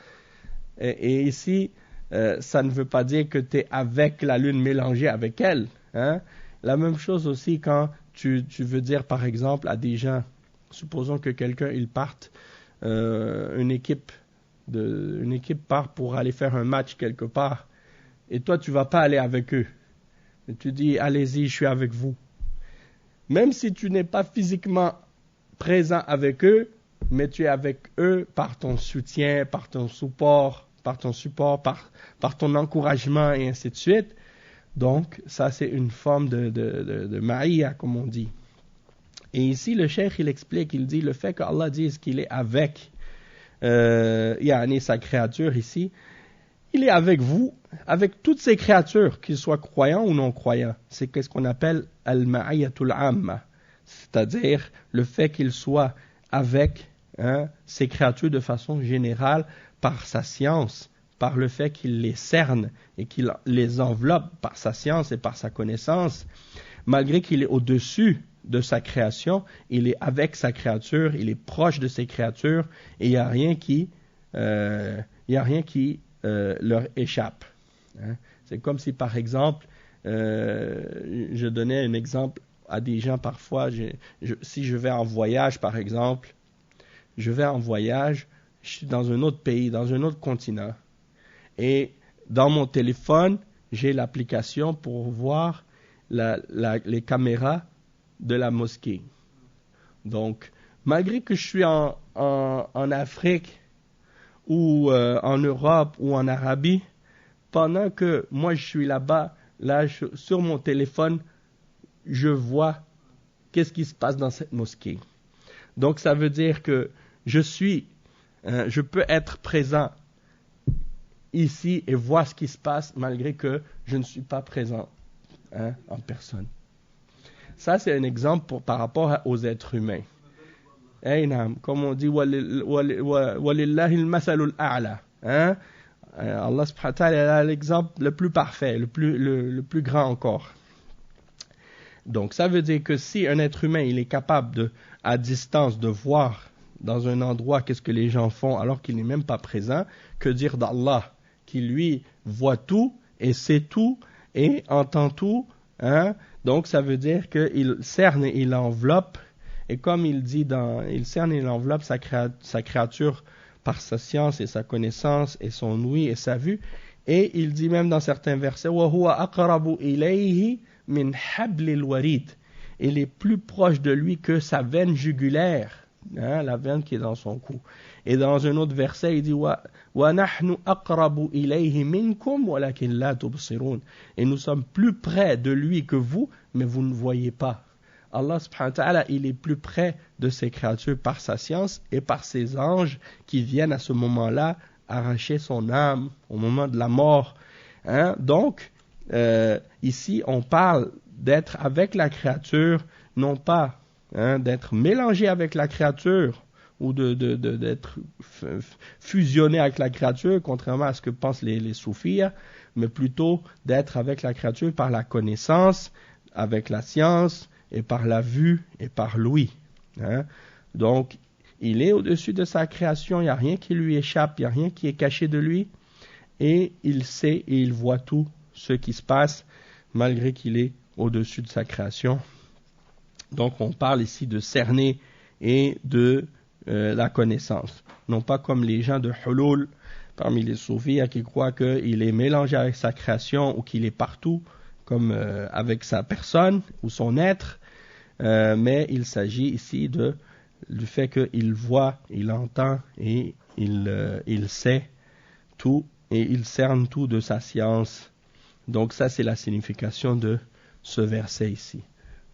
Speaker 1: Et ici, ça ne veut pas dire que tu es avec la lune mélangée avec elle. La même chose aussi quand tu veux dire par exemple à des gens, supposons que quelqu'un il parte, une équipe part pour aller faire un match quelque part, et toi tu vas pas aller avec eux. Et tu dis allez-y, je suis avec vous. Même si tu n'es pas physiquement présent avec eux, mais tu es avec eux par ton soutien, par ton support, par ton encouragement et ainsi de suite. Donc, ça c'est une forme de ma'iyya, comme on dit. Et ici, le cheikh, il explique, il dit, le fait qu'Allah dise qu'il est avec sa créature ici, il est avec vous, avec toutes ces créatures, qu'ils soient croyants ou non croyants. C'est ce qu'on appelle al-ma'iyyatul amma, c'est-à-dire le fait qu'il soit avec ces créatures de façon générale par sa science, par le fait qu'il les cerne et qu'il les enveloppe par sa science et par sa connaissance, malgré qu'il est au-dessus de sa création, il est avec sa créature, il est proche de ses créatures et il n'y a rien qui leur échappe. C'est comme si par exemple, je donnais un exemple à des gens parfois, si je vais en voyage par exemple, je suis dans un autre pays, dans un autre continent, et dans mon téléphone, j'ai l'application pour voir les caméras de la mosquée. Donc, malgré que je suis en Afrique, ou en Europe, ou en Arabie, pendant que moi je suis là-bas, sur mon téléphone, je vois qu'est-ce qui se passe dans cette mosquée. Donc, ça veut dire que je peux être présent ici et voir ce qui se passe malgré que je ne suis pas présent en personne. Ça, c'est un exemple par rapport aux êtres humains. Comme on dit, وَلِلَّهِ الْمَثَلُ الْأَعْلَى. Allah subhanahu wa ta'ala a l'exemple le plus parfait, le plus grand encore. Donc, ça veut dire que si un être humain il est capable à distance de voir dans un endroit qu'est-ce que les gens font alors qu'il n'est même pas présent, que dire d'Allah qui lui voit tout et sait tout et entend tout. Donc, ça veut dire qu'il cerne et il enveloppe, et comme il dit il cerne et il enveloppe sa créature par sa science et sa connaissance et son ouïe et sa vue, et il dit même dans certains versets وَهُوَ أَقْرَبُ إِلَيْهِ مِنْ حَبْلِ الْوَرِيدِ, il est plus proche de lui que sa veine jugulaire, la veine qui est dans son cou. Et dans un autre verset, il dit وَنَحْنُ أَقْرَبُ إِلَيْهِ مِنْكُمْ وَلَكِنْ لَا تُبْصِرُونَ, et nous sommes plus près de lui que vous, mais vous ne voyez pas. Allah subhanahu wa ta'ala, il est plus près de ses créatures par sa science et par ses anges qui viennent à ce moment-là arracher son âme au moment de la mort. Donc, ici, on parle d'être avec la créature, non pas d'être mélangé avec la créature ou d'être fusionné avec la créature, contrairement à ce que pensent les soufis, mais plutôt d'être avec la créature par la connaissance, avec la science, et par la vue et par l'ouïe. Donc, il est au-dessus de sa création, il n'y a rien qui lui échappe, il n'y a rien qui est caché de lui, et il sait et il voit tout ce qui se passe, malgré qu'il est au-dessus de sa création. Donc, on parle ici de cerner et de la connaissance. Non pas comme les gens de Hulul, parmi les soufis, qui croient qu'il est mélangé avec sa création ou qu'il est partout, comme avec sa personne ou son être, mais il s'agit ici du fait qu'il voit, il entend et il sait tout et il cerne tout de sa science. Donc ça c'est la signification de ce verset ici.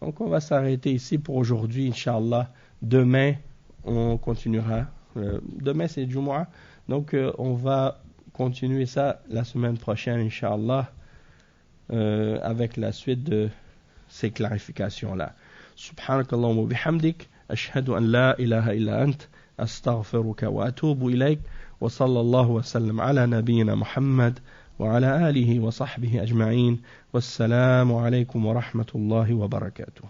Speaker 1: Donc on va s'arrêter ici pour aujourd'hui, Inch'Allah. Demain on continuera. Demain c'est Jumu'ah, donc on va continuer ça la semaine prochaine, Inch'Allah. Avec la suite de ces clarifications-là. Subhanakallahumma wa bihamdik, ashhadu an la ilaha illa ant, astaghfiruka wa atubu ilayk, wa sallallahu wa sallam ala nabiyyina Muhammad, wa ala alihi wa sahbihi ajma'in, wassalamu alaykum wa rahmatullahi wa barakatuh.